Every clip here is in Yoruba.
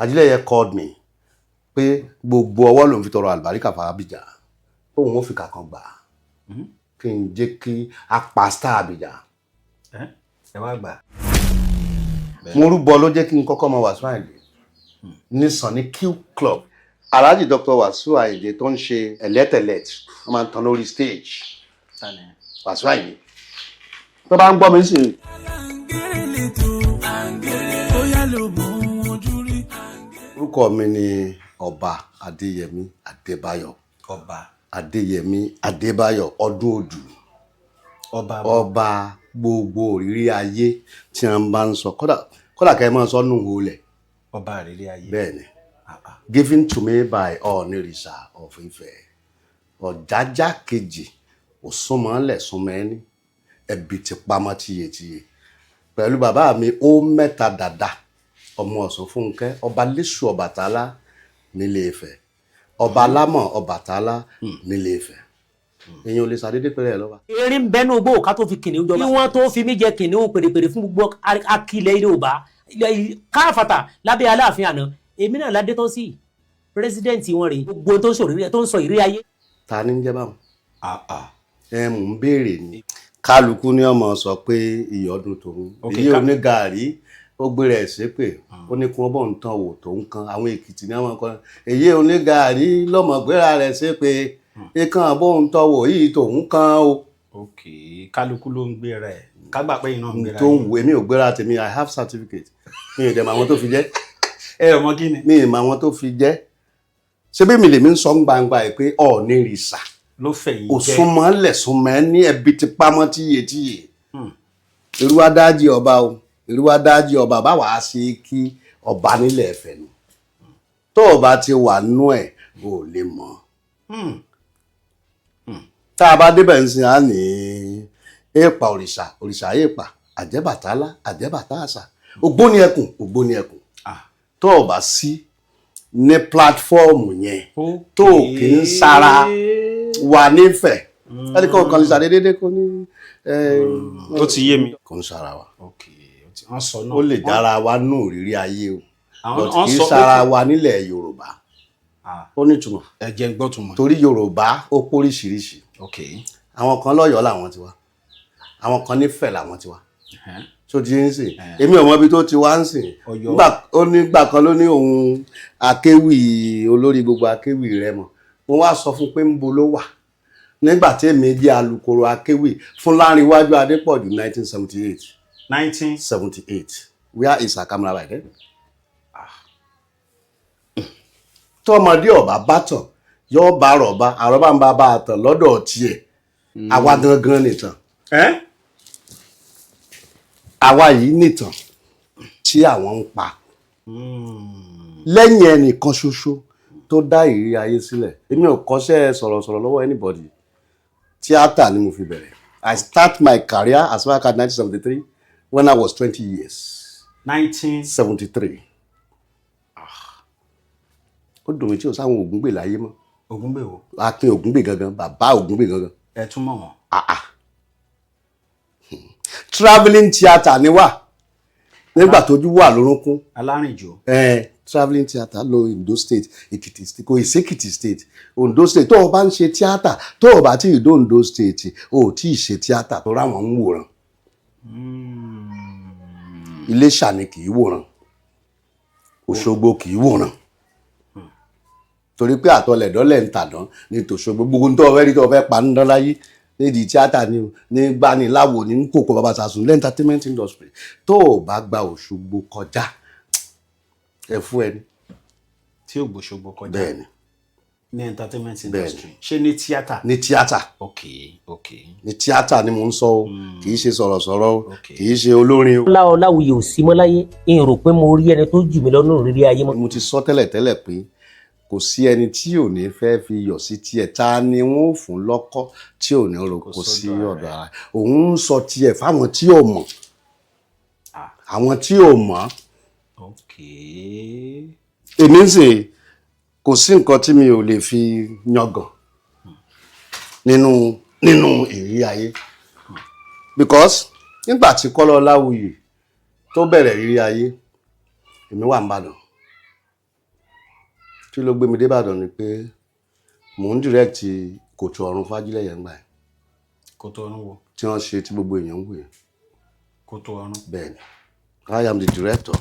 Ajileye called me pé gbogbo ọwọ́ lòun fi tọrọ àlùbáríkà fún Abidjan òun ò fi kàkan gbà kí n jẹ́ kí a pa star Abidjan. Ẹ wá gbà. Mo rúbọ ló jẹ́ kí n kọ́kọ́ mọ Wasiu Ayinde nísàn ní Q Club. Alhaji Dr. Wasiu Ayinde tó ń ṣe ẹlẹ́tẹ̀lẹ́t wọ́n máa ń tan lórí stage. Wasiu Ayinde tó bá ń gbọ́ mi sí. Orúkọ mi ni Ọba Adéyẹmí Adébáyọ̀. Ọba Adéyẹmí Adébáyọ̀ Odunodu. Ọba gbogbo òrírí ayé tí a bá ń sọ kódà kẹ́ ẹ máa sọ nù wọlé. Ọba òrírí ayé. Bẹ́ẹ̀ni. Given to me by Onírìṣà of Ifẹ̀. Ọ̀jájá kejì òsúnmọ́lẹ̀ súnmẹ́ni ẹbí ti pamọ́ tiyetiye. Pẹ̀lú bàbá mi ó mẹ́ta dàda ọmọ Ọ̀ṣun Fúnkẹ́ ọba Léṣù Ọbàtálá nílé Ifẹ̀ ọba Lámọ̀ Ọbàtálá nílé Ifẹ̀. Èyàn ò lè ṣàdédé pẹ̀lẹ́ lọ́wọ́. Erin bẹ́nu ògbó ká tó fi kìnìún jọba. Kí wọ́n tó fi mí jẹ kìnìún pèrèpèrè fún gbogbo akilẹ̀ ilé ọba káfàtà lábẹ́ Aláàfin àná èmi náà ládé tó sí pírẹsidẹ́ǹtì wọn rèé gbogbo tó ń sọ ìrírí ayé. Ta ni ń jẹ́ báwọn? Mò ń béèrè ni kálukú ní ọmọ sọ pé ìyọdún tòun èyí onígàárí ó gbéra ẹ̀ ṣépè ó ní kí wọ́n bọ̀ ń tán wò tó ń kan àwọn Èkìtì ní àwọn kan èyí onígàárí lọ́mọ gbéra rẹ̀ ṣépè ìkan àbọ̀ ń tọwọ́ yìí tòun kan o. Kálukú ló ń gbéra ẹ̀ kágbà pé iná ń gbéra ẹ̀. tó ń wò èmi ò gbéra tèmi I have certificate mi ò dẹ̀ mọ àwọn tó fi jẹ́. Ẹ ọmọ kí ni. mi ì mọ àwọn tó fi jẹ́ ṣé bí mi lèmi ń sọ gbangba ẹ̀ pé Onírìṣà ló fẹ̀yìn jẹ́ òsúnmọ́lẹ̀ súnmọ́ ní ẹbí ti pamọ́ tíyetíye. Irú adájí ọba o irú adájí ọba bá wàá sí kí ọba nílẹ̀ Ifẹ̀ nù tó o bá ti wà nú ẹ̀ o lè mọ̀. Tá a bá débẹ̀ ń sin á ní èèpà òrìṣà èèpà àjẹ́bàtálá àjẹ́bàtáàṣà ògbóni ẹkùn tó o bá sí ní pílátífọ́ọ̀mù yẹn tó o kì í sára wà nífẹ̀ẹ́ ẹni kan lè ṣàdédé kó ní. Ó ti yé mi. Kò ń sára wa. Ó lè dára wa nù rírí ayé o but kì í sára wa nílẹ̀ Yorùbá ó nítumọ̀. Ẹ jẹ́ n gbọ́ túmọ̀. Torí Yorùbá ó póríṣiríṣi. Àwọn kan lọ́yọ̀ọ́ làwọn ti wá àwọn kan nífẹ̀ẹ́ làwọn ti wá tó ti ń sìn èmi ò mọ ibi tó ti wá ń sìn ó nígbà kan ló ní òun akéwì olórí gbogbo akéwì rẹ mọ mo wá sọ fún pé ń bo ló wà nígbà tí èmi jẹ́ alukoro akéwì fún Láńrewájú Adépọ̀jù 1978 where is her camera right there? Tọ́mọdé ọba bátàn yóò bá àrọ́bá ń bá a tàn lọ́dọ̀ tiẹ̀ àwa gangan nìtàn. Àwa yìí nìtàn tí àwọn ń pa lẹ́yìn ẹnìkan ṣoṣo tó dá ìrírí ayé sílẹ̀. Èmi ò kọ́ṣẹ́ sọ̀rọ̀sọ̀rọ̀ lọ́wọ́ anybody. Tíátà ni mo fi bẹ̀rẹ̀. I start my career as far as 1973 when I was 20 years. 1973. Ó dùn mí tí o sáwọn Ògúngbè láyé mọ́. Ògúngbè wo? Akin Ògúngbè gangan bàbá Ògúngbè gangan. Ẹ tún mọ̀ wọ́n. Travelling theatre ni wà nígbà tójú wà lórúnkún. Alárìnjó. Travelling theatre lọ Ondo state Èkìtì state kò sí Èkìtì state Ondo state tó o bá ń ṣe tíátà tó o bá tí ì dó Ondo state o ò tí ì ṣe tíátà tó ráwọn ń wòran. Iléṣà ni kì í wòran Òṣogbo kì í wòran torí pé àtọlẹ̀dọ́lẹ̀ ń tàdán ní tòṣogbo gbogbo tó o fẹ́ rí tó o fẹ́ pa ń dán láyé nídìí tíátà ni ní gbaniláwo ní kòkó bàbá sàsùn entertainment industry tó o bá gba Òṣogbo kọjá ẹ fún ẹni. Tí ò gbòṣogbo kọjá. Bẹ́ẹ̀ni. Ní entertainment industry. Ṣé ní tíátà? Ní tíátà. Ní tíátà ni mò ń sọ o kì í ṣe sọ̀rọ̀sọ̀rọ̀ o kì í ṣe olórin o. Ọláwuyè ò sí mọ́ láyé n rò pé mo rí ẹni tó jù mí lọ́nà rírí ayé mọ́. Mo ti sọ tẹ́lẹ̀ pé kò sí ẹni tí ò ní fẹ́ fi yọ̀ sí tiẹ̀ ta ni wọ́n ò fún lọ́kọ́ tí ò ní roko sí ọ̀dọ̀ ara òun ń sọ tiẹ̀ fáwọn tí ò mọ̀ àwọn tí ò mọ̀. Èmi ń sè kò sí nǹkan tí mi ò lè fi yangàn nínú ìrírí ayé because nígbà tí Kọ́lá Ọláwuyè tó bẹ̀rẹ̀ rírí ayé èmi wà n'Íbàdàn tí ló gbé mi dé Ìbàdàn ni pé mò ń direct Koto Orun fún Ajileye ńgbà yẹn. Koto Orun wo? Tí wọ́n ṣe tí gbogbo èèyàn ń wò yẹn. Koto Orun. Bẹ́ẹ̀ni, I am the director.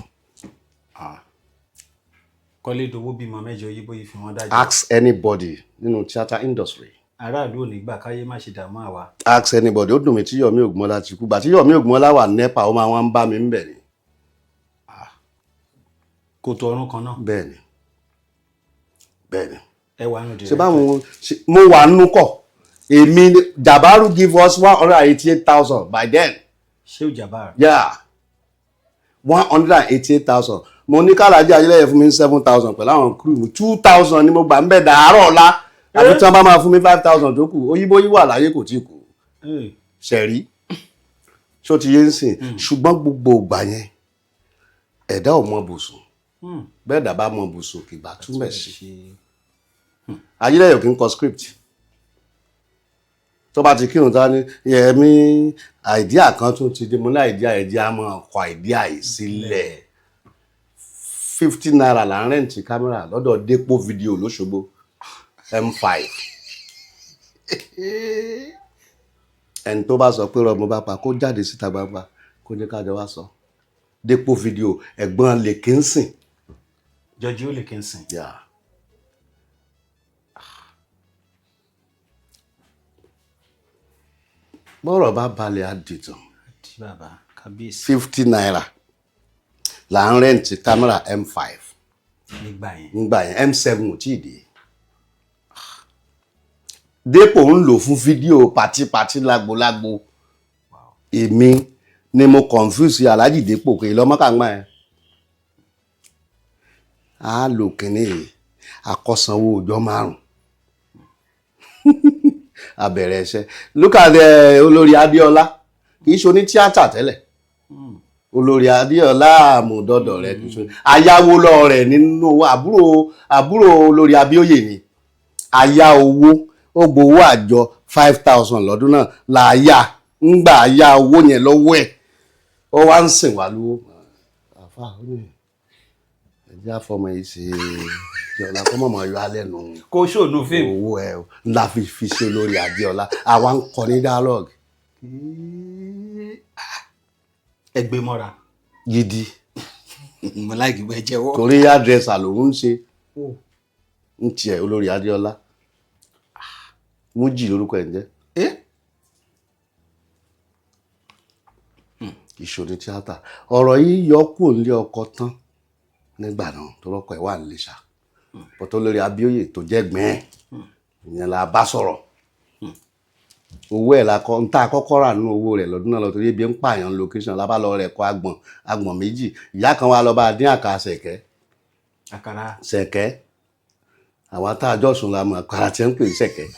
Kọ́lé dowó bímọ mẹ́jọ yíbó yìí fi wọ́n dájọ́. Ask anybody nínú theatre industry. Aráàlú ò ní gbà káyé má ṣe dààmú àwa. Ask anybody. Ó dùn mí tí Yomi Ògúnmọ́lá ti kú. Gbà tí Yomi Ògúnmọ́lá wà NEPA ó máa wá ń bá mi ń bẹ̀ ni. Koto Orun kan náà. Bẹ́ẹ̀ni. Ẹ wà nù ṣe báwọn mo wà nínú kọ èmi Jabaru give us 188,000 by then. ṣé o Jabaru? Yeah, 188,000. Mo ní kálàjì Ajileye fún mi 7,000 pẹ̀lú àwọn crew mi 2,000 ni mo gbà ń bẹ̀ dàárọ̀ ọ̀la àbí tí wọ́n bá máa fún mi 5,000 tó kù Oyíbóyí wà láyé kò tí kù ṣẹ̀rí ṣó ti yé ń sìn ṣùgbọ́n gbogbo ìgbà yẹn ẹ̀dá ò mọ bùsùn bẹ́ẹ̀ dà bá mọ bùsùn kì bá túmẹ̀ sí. Ajileye kì í kọ script tó bá ti kírun tá ní Yemi idea kan tún ti dé mo ní idea máa kọ idea yìí sílẹ̀ 50 naira là ń rẹ́ǹtì kámẹ́rà lọ́dọ̀ Depo video l'Óṣogbo M5 ẹni tó bá sọ pé rọmọ bá pa kó jáde síta gbangba kó ní kájọ wá sọ Depo video ẹ̀gbọ́n lè kí ń sìn. Jọjí ó lè kí ń sìn. bọ́rọ̀ bá balẹ̀ àdìtàn. Àti bàbá kábíyèsí. 50 naira là ń rẹ́ǹtì kámẹ́rà M5 nígbà yẹn M7 ò tí ì dé. Depo ń lò fún fídíò pàtí lágbo èmi ni mo confuse Alhaji Depo pé lọ́mọ́kàngbà yẹn a lò kìíní àkọsanwó ọjọ́ 5 abẹ̀rẹ̀ ẹsẹ̀ look at olórí Adéọlá kì í ṣe oní tíátà tẹ́lẹ̀ olórí Adéọlá àmúdọ́dọ̀ rẹ̀ kì í ṣe ayáwó lọ rẹ̀ nínú àbúrò olórí Abíóyè ni ayá owó ó gbowó àjọ 5,000 lọ́dún náà láàyà ńgbà ayá owó yẹn lọ́wọ́ ẹ̀ ó wá ń sìn wá lówó àfà ó ní ẹjẹ́ àfọmọ yìí ṣe Adéọlá kọ́ mọ̀mọ́ yọ alẹ́ nù kó ṣònú fíìmù owó ẹ̀ ńlá fi ṣe lórí Adéọlá àwa ń kọ ní dialogue ẹgbẹ́ mọ́ra gidi mo láìkí bẹ́ẹ̀ jẹ́wọ́ torí hairdresser lòun ń ṣe ń tiẹ̀ olórí Adéọlá Mújì lórúkọ ẹ̀ ń jẹ́ ìṣòro tíátà ọ̀rọ̀ yìí yọ kúrò nílé ọkọ tán nígbà náà tó rọ́kọ̀ ẹ̀ wà nílé ṣá pọ̀tọ́ lórí Abíóyè tó jẹ́ gbẹ́n ìyẹn la bá sọ̀rọ̀ owó ẹ̀ ń tá àkọ́kọ́ rà nínú owó rẹ̀ lọ́dún náà lọ torí ebi ń pààyàn location lábá lọ rẹ̀ kọ́ agbọ̀n méjì ìyá kan wá lọ bá dín àkàrà ṣẹ̀kẹ́ àwọn tá a jọ sùn la mọ̀ àkàrà tí ń pè ní ṣẹ̀kẹ́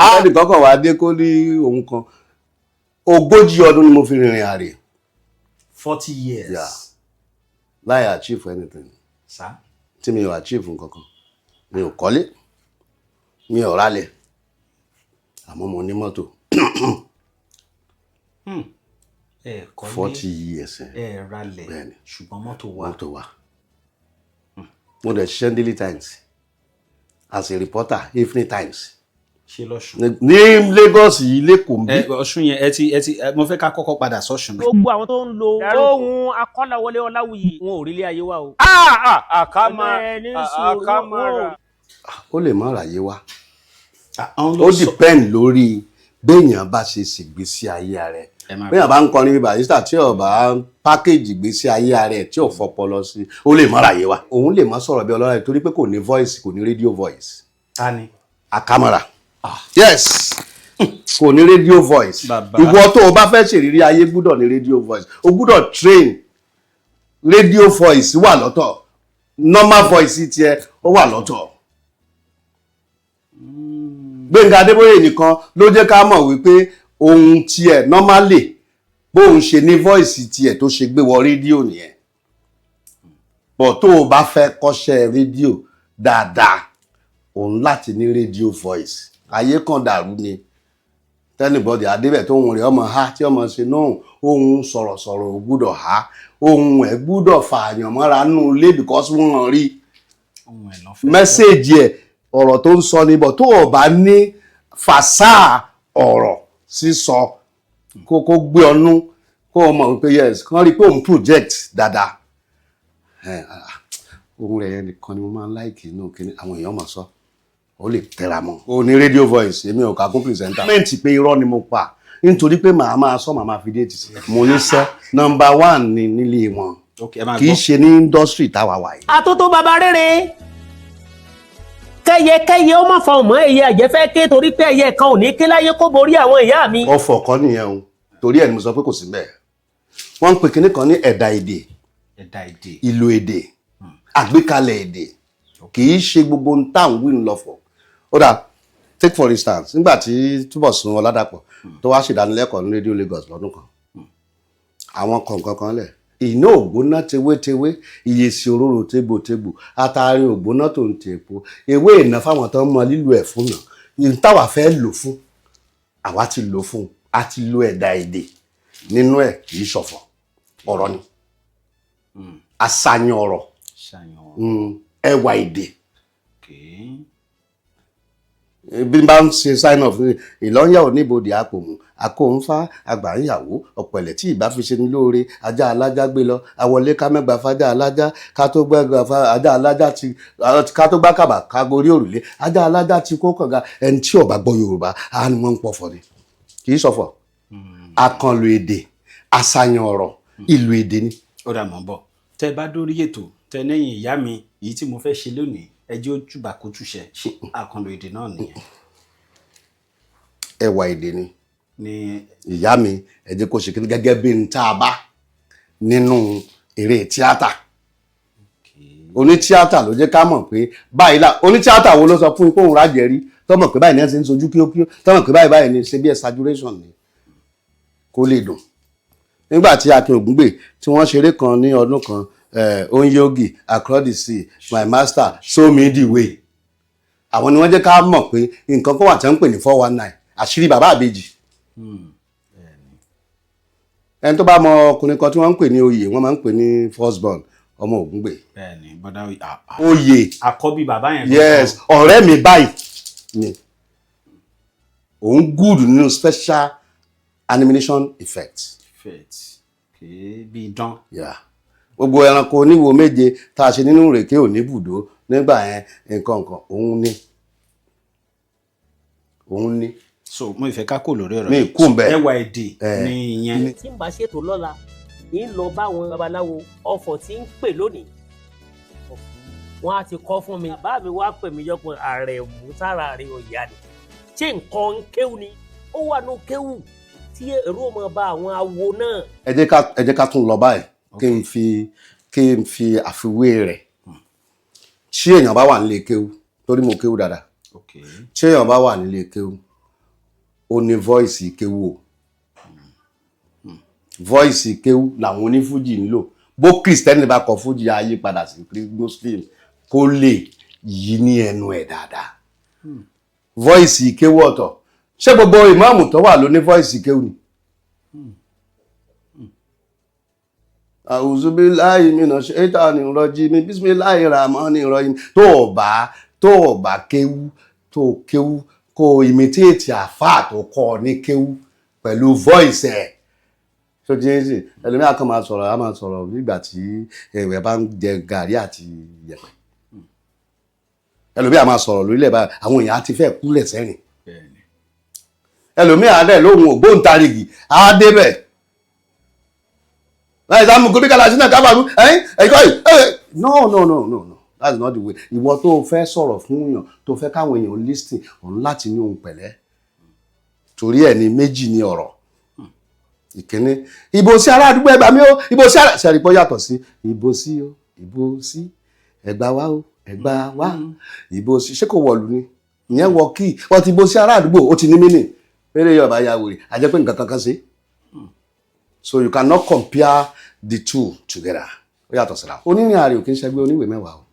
ẹnì kọ́kọ́ wá dé kó ní òun kan 40 ọdún ni mo fi rìnrìn àrè 40 years láì achieve anything tí mi ò achieve nǹkankan mi ò kọ́lé mi ò rálẹ̀ àmọ́ mo ní mọ́tò 40 years rálẹ̀ ṣùgbọ́n mọ́tò wà mo dẹ̀ ṣiṣẹ́ Daily Times as a reporter Evening Times ṣe lọ́ṣùn ní Lagos yìí lẹ́kọ̀ọ́ bí. Ọ̀ṣun yẹn ẹ ti mo fẹ́ ká kọ́kọ́ padà sọ́ṣun. gbogbo àwọn tó ń lo ohun Akọ́láwọlé Ọláwuyì wọn ò rí ilé ayé wa o. àkàmàrà. ó lè má ráyé wá ó depend lórí béèyàn bá ṣe ṣègbésí ayé rẹ̀ béèyàn bá ń kọrin bí Barrister tí ò bá pákéjì ìgbésí ayé rẹ̀ tí ò fọpọlọ sí ó lè má ráyé wá òun lè má sọ̀rọ̀ bí ọlọ́run torí pé kò ní voice kò ní radio voice. ta ni. Àkàmàrà. Yes kò ní radio voice ìwọ tó o bá fẹ́ ṣèrírí ayé gbúdọ̀ ní radio voice o gbúdọ̀ train radio voice wà lọ́tọ̀ normal voice tiẹ̀ ó wà lọ́tọ̀. Gbénga Adébóyè nìkan ló jẹ́ ká mọ̀ wípé ohun tiẹ̀ normally bóun ṣe ní voice tiẹ̀ tó ṣe gbé wọ rédíò nìyẹn bọ̀ tó o bá fẹ́ kọ́ṣẹ́ rédíò dáadáa òun láti ní radio voice ayé kan dàrú ni tẹ́nìbọ́dì adébẹ̀ tó ń rìn ọmọ ha tí ọmọ ṣe náà ohun sọ̀rọ̀sọ̀rọ̀ ò gbúdọ̀ ha ohun ẹ̀ gbúdọ̀ fààyàn mọ́ra nù ilé because wọ́n rí ohun ẹ̀ lọ́fẹ́ mẹ́sẹ̀jì ẹ̀ ọ̀rọ̀ tó ń sọ níbọ̀ tó o bá ní fàṣà ọ̀rọ̀ sísọ kó gbé ọnú kó o mọ̀ wípé yes kán rí pé òun project dáadáa ohun rẹ̀ nìkan ni mo máa ń láìkì inú kíní àwọn èèyàn máa sọ ó lè tẹra mọ́ o ní radio voice èmi ò kà kún presenter mẹ́ǹtì pé irọ́ ni mo pa nítorí pé màá máa sọ màá máa fi déètì sí mo níṣẹ́ number 1 ni nílé wọn kì í ṣe ní industry táwa wà yìí. àtótó bàbá rere kẹyẹkẹyẹ ó má fọhùn mọ́ ẹyẹ àjẹfẹ́ ké torí pé ẹyẹ kan ò ní ké láyé kó borí àwọn ìyá mi. ọ̀fọ̀ kọ́ nìyẹn o torí ẹ̀ ni mo sọ pé kò sí bẹ́ẹ̀ wọ́n ń pè kinní kan ní ẹ̀dà èdè ìlò èdè àgbékalẹ̀ èdè kì í ṣe gbogbo ń tà ń wí ń lọ́fọ̀ ó dà take for instance nígbà tí Túbọ̀sún Ọládàpọ̀ tó wá ṣèdánilẹ́kọ̀ọ́ ní rédíò Lagos lọ́dún kan àwọn kọ̀ọ̀kan kan lẹ̀ iná ògbóná tewétewé ìyèsí òróró tégbòtégbò àtàrí ògbóná tó ń tèpo ewé ìná fáwọn tó ń mọ lílo ẹ̀ fún náà ìyẹn táwa fẹ́ lò fún àwa ti lò fún a ti lo ẹ̀dà èdè nínú ẹ̀ kì í ṣọ̀fọ̀ ọ̀rọ̀ ni àṣàyàn ọ̀rọ̀ ẹwà èdè bí n bá ń ṣe sign off ìlọ́yà oníbodè àpòmù àkóńfà àgbàǹyàwó ọ̀pẹ̀lẹ̀ tí ìbá fi ṣe ní lóore ajá alájá gbé lọ àwọlé ká mẹ́gbà fájá alájá ká tó gbẹ́gbà ajá alájá ti ká tó gbá kàbà ká gorí òrùlé ajá alájá ti kó kànga ẹni tí ò bá gbọ́ Yorùbá á ní wọ́n ń pọ̀fọ̀ ni kì í ṣọ̀fọ̀ àkànlò èdè àṣàyàn ọ̀rọ̀ ìlú èdè ni. ó dà mọ́ bọ̀ tẹ́ bá dórí ètò tẹ́ lẹ́yìn ìyá mi èyí tí mo fẹ́ ṣe lónìí ẹjẹ́ ó túbà kó túṣẹ ṣe àkànlò èdè náà nìyẹn. ẹwà èdè ni ìyá mi ẹ jẹ́ kó ṣe kí gẹ́gẹ́ bí n tá a bá nínú eré tíátà onítíátà ló jẹ́ ká mọ̀ pé báyìí onítíátà wo ló sọ fún ipò òun rájẹ rí tó mọ̀ pé báyìí ní ẹ̀ ń sojú kíókíó tó mọ̀ pé báyìí ní ṣe bí exaggeration ni kó lè dùn. nígbà tí Akin Ògúngbè tí wọ́n ṣeré kan ní ọdún kan Onyogi Across the Sea My Master Show Me the Way àwọn ni wọ́n jẹ́ ká mọ̀ pé nǹkan kan wà tí wọ́n ń pè ní 419 àṣírí bàbá àbèjì ẹni tó bá mọ ọkùnrin kan tí wọ́n ń pè ní oyè wọ́n máa ń pè ní first born ọmọ Ògúngbè oyè àkọ́bí bàbá yẹn yes ọ̀rẹ́ mi báyìí ni òun good nínú special animation effect bí idán gbogbo ẹranko oníwo méje tá a ṣe nínú ìrèké òní bùdó nígbà yẹn nǹkan òun ní. so mo ìfẹ́ ká kò lórí ọ̀rọ̀ mi kún bẹ́ẹ̀ ẹwà èdè ní ìyẹn. tí n bá ṣètò lọ́la ń lọ bá àwọn babaláwo ọ̀fọ̀ tí ń pè lónìí wọ́n á ti kọ́ fún mi bàbá mi wá pè mí yọpọ̀ ààrẹ mú sára rẹ̀ ọ̀yà ni ṣé nǹkan kéwù ni ó wà ní kéwù tí ẹ̀rú ọmọ bá àwọn awo náà. ẹ jẹ́ ká tún lọ báyìí kí n fi àfiwé rẹ̀ tí èèyàn bá wà nílé kéwù torí mo kéwù dáadáa tí èèyàn bá wà nílé kéwù ó ní voice kéwù o voice kéwù làwọn onífújì ń lò bó kristẹni bá kọ fújì ayé padà sí muslim kó lè yí ní ẹnu ẹ̀ dáadáa voice kéwù ọ̀tọ̀ ṣé gbogbo ìmáàmù tó wà ló ní voice kéwù ni. Auzubillahi minash shaitani rajim bismillahir rahmanir rahim tó o bá kéwú tó kéwú kó imitate àfáà tó kọ́ ní kéwú pẹ̀lú voice ẹ̀ tó jẹ́ sí ẹlòmíà kan máa sọ̀rọ̀ nígbà tí ẹ̀wẹ̀ bá ń jẹ gàrí àti yẹ̀pẹ̀ ẹlòmíà máa sọ̀rọ̀ lórílẹ̀ báyìí àwọn èèyàn á ti fẹ́ kúlẹ̀ sẹ́rìn ẹlòmíà dẹ̀ lóhun ògbóǹtarìgì á débẹ̀ láì sáà mú kó bí kálá sínú kábàrú ẹ̀kọ́ yìí no that's not the way ìwọ tó fẹ́ sọ̀rọ̀ fún èèyàn tó fẹ́ káwọn èèyàn listen òun láti ní ohun pẹ̀lẹ́ torí ẹ̀ ní méjì ní ọ̀rọ̀ ìkíní ìbò sí ará àdúgbò ẹgbà mi ó ìbò sí ará ṣẹ̀rìpọ̀ yàtọ̀ sí ìbò sí o ìbò sí ẹgbà wá o ẹgbà wá ìbò sí ṣé kò wọ̀lú ni ìyẹn wọ kí wọ́n ti ìbò sí ará àdúgbò ó ti ní mínì eré yọ̀ọ̀bá ya wèrè àjẹpẹ́ nǹkan kankan sí. So you cannot compare the two together. Ó yàtọ̀ síra. Onírìn àrè ò kì í ṣẹgbẹ́ oníwèé mẹ́wàá o.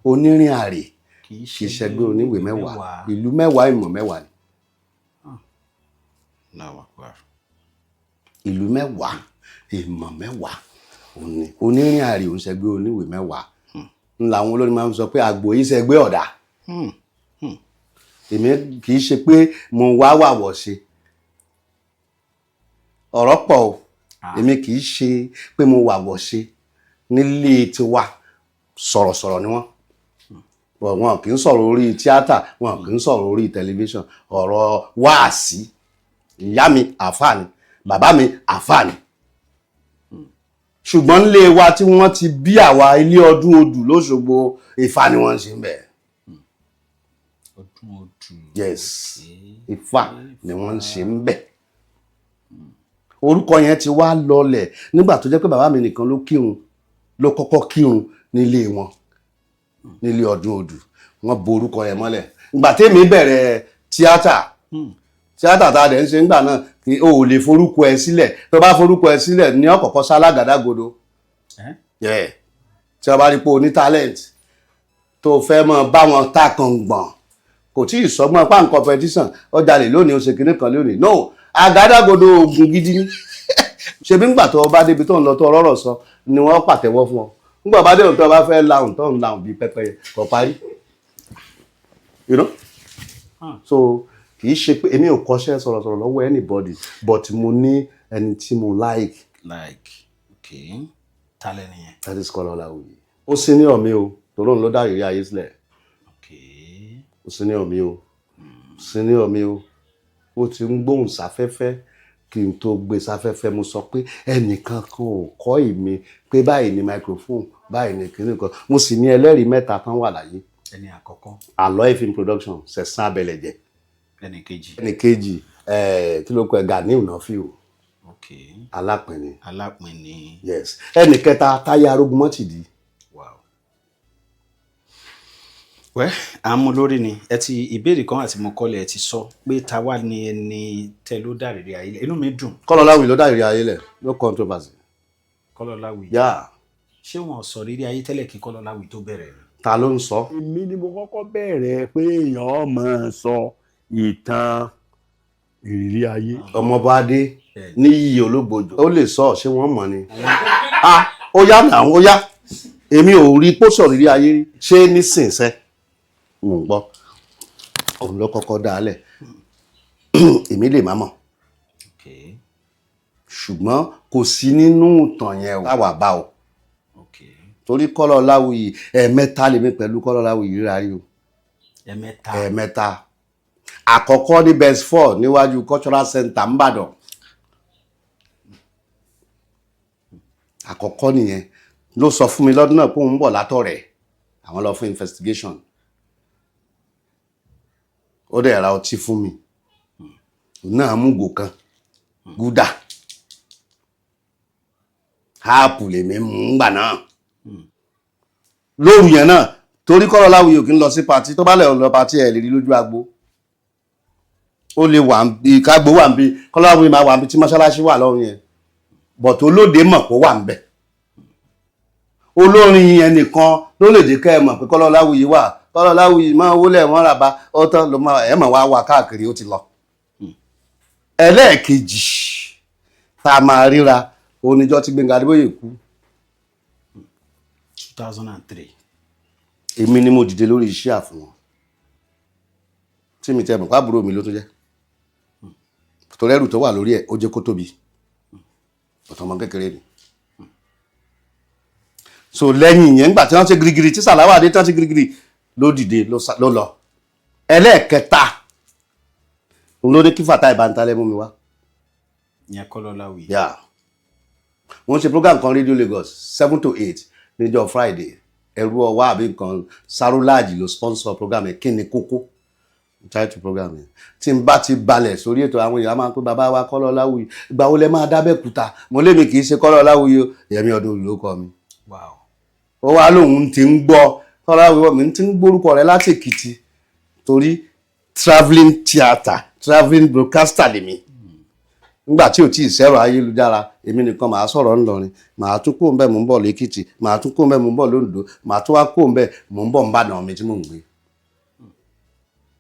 Onírìn àrè kì í ṣẹgbẹ́ oníwèé mẹ́wàá. Ìlú mẹ́wàá ìmọ̀ mẹ́wàá ni. Ìlú mẹ́wàá ìmọ̀ mẹ́wàá òní onírìn àrè òun ṣẹgbẹ́ oníwèé mẹ́wàá ń làwọn olórin máa ń sọ pé àgbò yìí ṣẹgbẹ́ ọ̀dà èmi kì í ṣe pé mo wá wàwọ̀ ṣe ọ̀rọ̀ pọ̀ o èmi kì í ṣe pé mo wàwọ̀ ṣe nílé tiwa sọ̀rọ̀sọ̀rọ̀ ni wọ́n wọn kì í sọ̀rọ̀ orí tíátà wọn kì í sọ̀rọ̀ orí tẹlifíṣàn ọ̀rọ̀ wáàsí ìyá mi àfáà ni bàbá mi àfáà ni ṣùgbọ́n nílé wa tí wọ́n ti bí àwa ilé ọdún odù lóṣogbo Ifá ni wọ́n ń ṣe ń bẹ̀. ọdún odù. Yes, Ifá ni wọ́n ń ṣe ń bẹ̀. Orúkọ yẹn ti wá lọlẹ̀ nígbà tó jẹ́ pé bàbá mi nìkan ló kọ́kọ́ kírun nílé wọn nílé ọdún odù wọ́n bo orúkọ yẹn mọ́lẹ̀. Ìgbà tèmi bẹ̀rẹ̀ tíátà tá a dẹ̀ ń ṣe nígbà náà kí o ò lè forúkọ ẹ sílẹ̀ tó bá forúkọ ẹ sílẹ̀ ní ọ̀kọ̀ọ̀kan sálágàdágodo tí wọ́n bá rí pé o ní talent tó fẹ́ mọ́ bá wọn ta kan gbọ̀n kò tí ì sọgbọ́n pan competition ó jalè lónìí ó ṣe kinní kan lónìí no àgádágodo oògùn gidi ni ṣebí ńgbà tó bá débi tó ń lọ tó rọrọ̀ sọ ni wọ́n pàtẹ́wọ́ fún ọ ńgbà bá débi tó bá fẹ́ lahùn tó ń lahùn bíi pẹ́pẹ́yẹ kò parí you know so kì í ṣe pé èmi ò kọ́ṣẹ́ sọ̀rọ̀sọ̀rọ̀ lọ́wọ́ anybody but mo ní ẹni tí mo like. Okay talẹ̀ nìyẹn. That is Kọ́lá Ọláwuyì. Ó senior mi o torí òun ló dá ìrírí ayé sílẹ̀. Okay. Ó senior mi o senior mi o ó ti ń gbóhùn sáfẹ́fẹ́ kí n tó gbé sáfẹ́fẹ́ mo sọ pé ẹnìkan kan ò kọ́ èmi pé báyìí ni microphone báyìí ni kíní kan mo sì ní ẹlẹ́rìí mẹ́ta kan wà láyé. ẹni àkọ́kọ́. Aloy film production Sẹ̀san Abẹ́lẹ̀jẹ́. ẹni kejì. ẹni kejì kí ló kọ ẹ Ganiu Nafiu. Okay. Alápinni. Yes. ẹni kẹta Táyé Arógunmọ́tìdí. Wow. Wẹ́ àmú lórí ni ẹ ti ìbéèrè kan àti mo kọ́lẹ̀ ẹ ti sọ pé ta wá ní ẹni tẹ ló dàrírí ayé lẹ̀ inú mi dùn. Kọ́lá Ọláwuyì ló dàrírí ayé lẹ̀ no controversy. Kọ́lá Ọláwuyì. Yeah. ṣé wọn sọ rírí ayé tẹ́lẹ̀ kí Kọ́lá Ọláwuyì tó bẹ̀rẹ̀ ni. Ta ló ń sọ. èmi ni mo kọ́kọ́ bẹ̀rẹ̀ pé èèyàn máa sọ ìtàn ìrírí ayé. Ọmọbadé ní yíyí Ológbòjò ó lè sọ ṣé wọ́n mọ̀ ni. Ó yá náà ó yá èmi ò rí pósọ̀ rírí ayé rí ṣé nísinsẹ́ mo ń gbọ́ òun ló kọ́kọ́ dálẹ̀ èmi lè má mọ̀ ṣùgbọ́n kò sí nínú ìtàn yẹn táwa bá o torí Kọ́lá Ọláwuyì ẹ̀ẹ̀mẹ́ta lèmi pẹ̀lú Kọ́lá Ọláwuyì ríra rí o ẹ̀ẹ̀mẹ́ta àkọ́kọ́ ní best 4 níwájú cultural center ńbàdàn àkọ́kọ́ nìyẹn ló sọ fún mi lọ́dún náà pé òun ń bọ̀ látọ̀rẹ̀ àwọn lọ fún investigation ó dẹ̀ ra ọtí fún mi òun náà mú gò kan gúdà háàpù lèmi mú ńgbà náà lóru yẹn náà torí Kọ́lá Ọláwuyì ò kí ń lọ sí pàtí tó bá lẹ̀ lọ pàtí ẹ̀ lè rí lójú agbo ó lè wà bí kágbó wà bí Kọ́lá Ọláwuyì máa wà bí tí mọ́ṣáláṣí wà lọ́run yẹn but olóde mọ̀ kó wà ń bẹ̀ olórin ẹnìkan ló lè dé kẹ́ ẹ mọ̀ pé Kọ́lá Ọláwuyì wà Kọ́lá Ọláwuyì máa wọlé wọn ràbá ọtán ló máa ẹ̀ mọ̀ wá káàkiri ó ti lọ. ẹlẹ́ẹ̀kejì tá a máa ríra oníjọ́ tí Gbẹ́ngà Adébóyè kú 2003. èmi ni mo dìde lórí iṣẹ́ àfihàn tí mi tẹ́ mọ̀ pàbúrò mi ló tó jẹ́ torí ẹrù tó wà lórí ẹ̀ ó jẹ́ kó tóbi ọ̀tọ̀mọ kékeré ni so lẹ́yìn yẹn nígbà tí wọ́n ṣe girigiri tí Sàláwà dé tí wọ́n ṣe girigiri ló dìde ló lọ ẹlẹ́ẹ̀kẹta ló dé kí Fatai Bantale mú mi wá. ìyẹn Kọ́lá Ọláwuyì. wọ́n ṣe program kan Radio Lagos 7 to 8 níjọ́ Friday ẹrú ọwá àbí nǹkan Sarolaji ló sponsor program ẹ̀ kí ni kókó title program yẹn tí n bá ti balẹ̀ sórí ètò àwọn èèyàn máa ń pé bàbá wa Kọ́lá Ọláwuyì ìgbà wo lẹ máa dábẹ́kúta mo lémi kì í ṣe Kọ́lá Ọláwuyì o Yẹmi Ọdún ló kọ mi. ó wá lóun ti ń gbọ́ Kọ́lá Ọláwuyì mi ti ń gbórúkọ rẹ̀ láti Èkìtì torí travelling theatre travelling broadcaster lèmi nígbà tí ò tí ì sẹ́rọ ayélujára èmi nìkan màá sọ̀rọ̀ ńlọrin màá tún kó ń bẹ̀ mò ń bọ̀ lẹ́kìtì màá tún kó ń bẹ̀ mò ń bọ̀ lóńdó màá tún wá kó ń bẹ̀ mò ń bọ̀ ń bàdàn mi tí mò ń gbé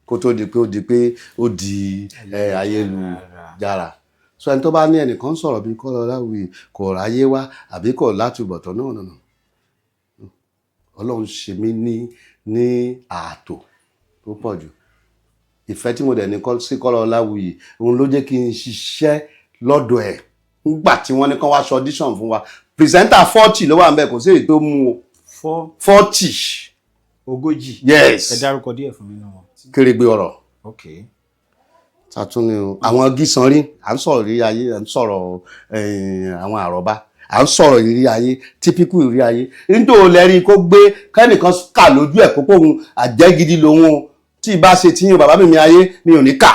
kó tó di pé ó di ayélujára so ẹni tó bá ní ẹnìkan sọ̀rọ̀ bí Kọ́lá Ọláwuyì kò ráyé wá àbí kò látúbọ̀tán náà Ọlọ́run ṣe mí ní ààtò tó pọ̀ jù ìfẹ́ tí mo dẹ̀ ní sí Kọ́lá Ọláwuyì òun ló jẹ́ kí n ṣiṣẹ́ lọ́dọ̀ ẹ̀ nígbà tí wọ́n ní kán wá ṣe audition fún wa pìrìsẹ́ńtà 40 ló wà ń bẹ̀ kò sí èyí tó mú o 40 ogójì yes ẹ dárúkọ díẹ̀ fún mi náà. Kèrègbè ọ̀rọ̀ ok tàtún ni o àwọn gísanrí à ń sọ̀rọ̀ ìrírí ayé à ń sọ̀rọ̀ àwọn àrọ́bá à ń sọ̀rọ̀ ìrírí ayé típíkù ìrírí ayé nítorí lẹ́rí kó gbé kẹ́nìkan kà lójú ẹ̀ kókó òun àjẹ́gidi lòun o tí ì bá ṣe tíyàn bàbá mi ayé mi ò ní kà.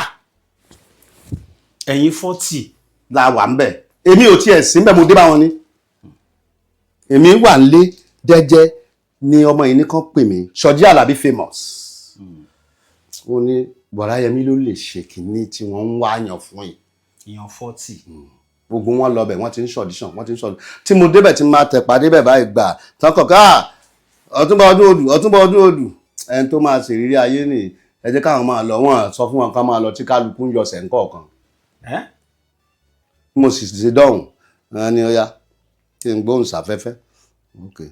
ẹ̀yin 40 la wà ń bẹ̀ èmi ò tiẹ̀ sí ń bẹ̀ mo dé bá wọn ni èmi wà ń lé jẹ́jẹ́ ni ọmọ yìí nìkan pè mí Sọjí Àlàbí famous ó ní bọ̀dá Yẹmí ló lè ṣe kínní tí wọ́n ń wá yàn fún yìí. èèyàn 40. gbogbo wọn lọ bẹ̀ wọ́n ti ń ṣọ̀díṣàn wọ́n ti ń ṣọ̀díṣàn tí mo débẹ̀ tí máa tẹ̀pá débẹ̀ báyìí gbà tán kọ̀ọ̀ká Ọ̀túnba Ọdúnodù ẹni tó máa ṣèrírí ayé nì ẹ jẹ́ káwọn máa lọ wọ́n sọ fún wọn ká máa lọ tí kálukú ń yọ sẹ̀ńkọ̀ kan. mo sì ṣe dọ̀hùn ẹni ọya kí n gbóhùn sáfẹ́fẹ́ okay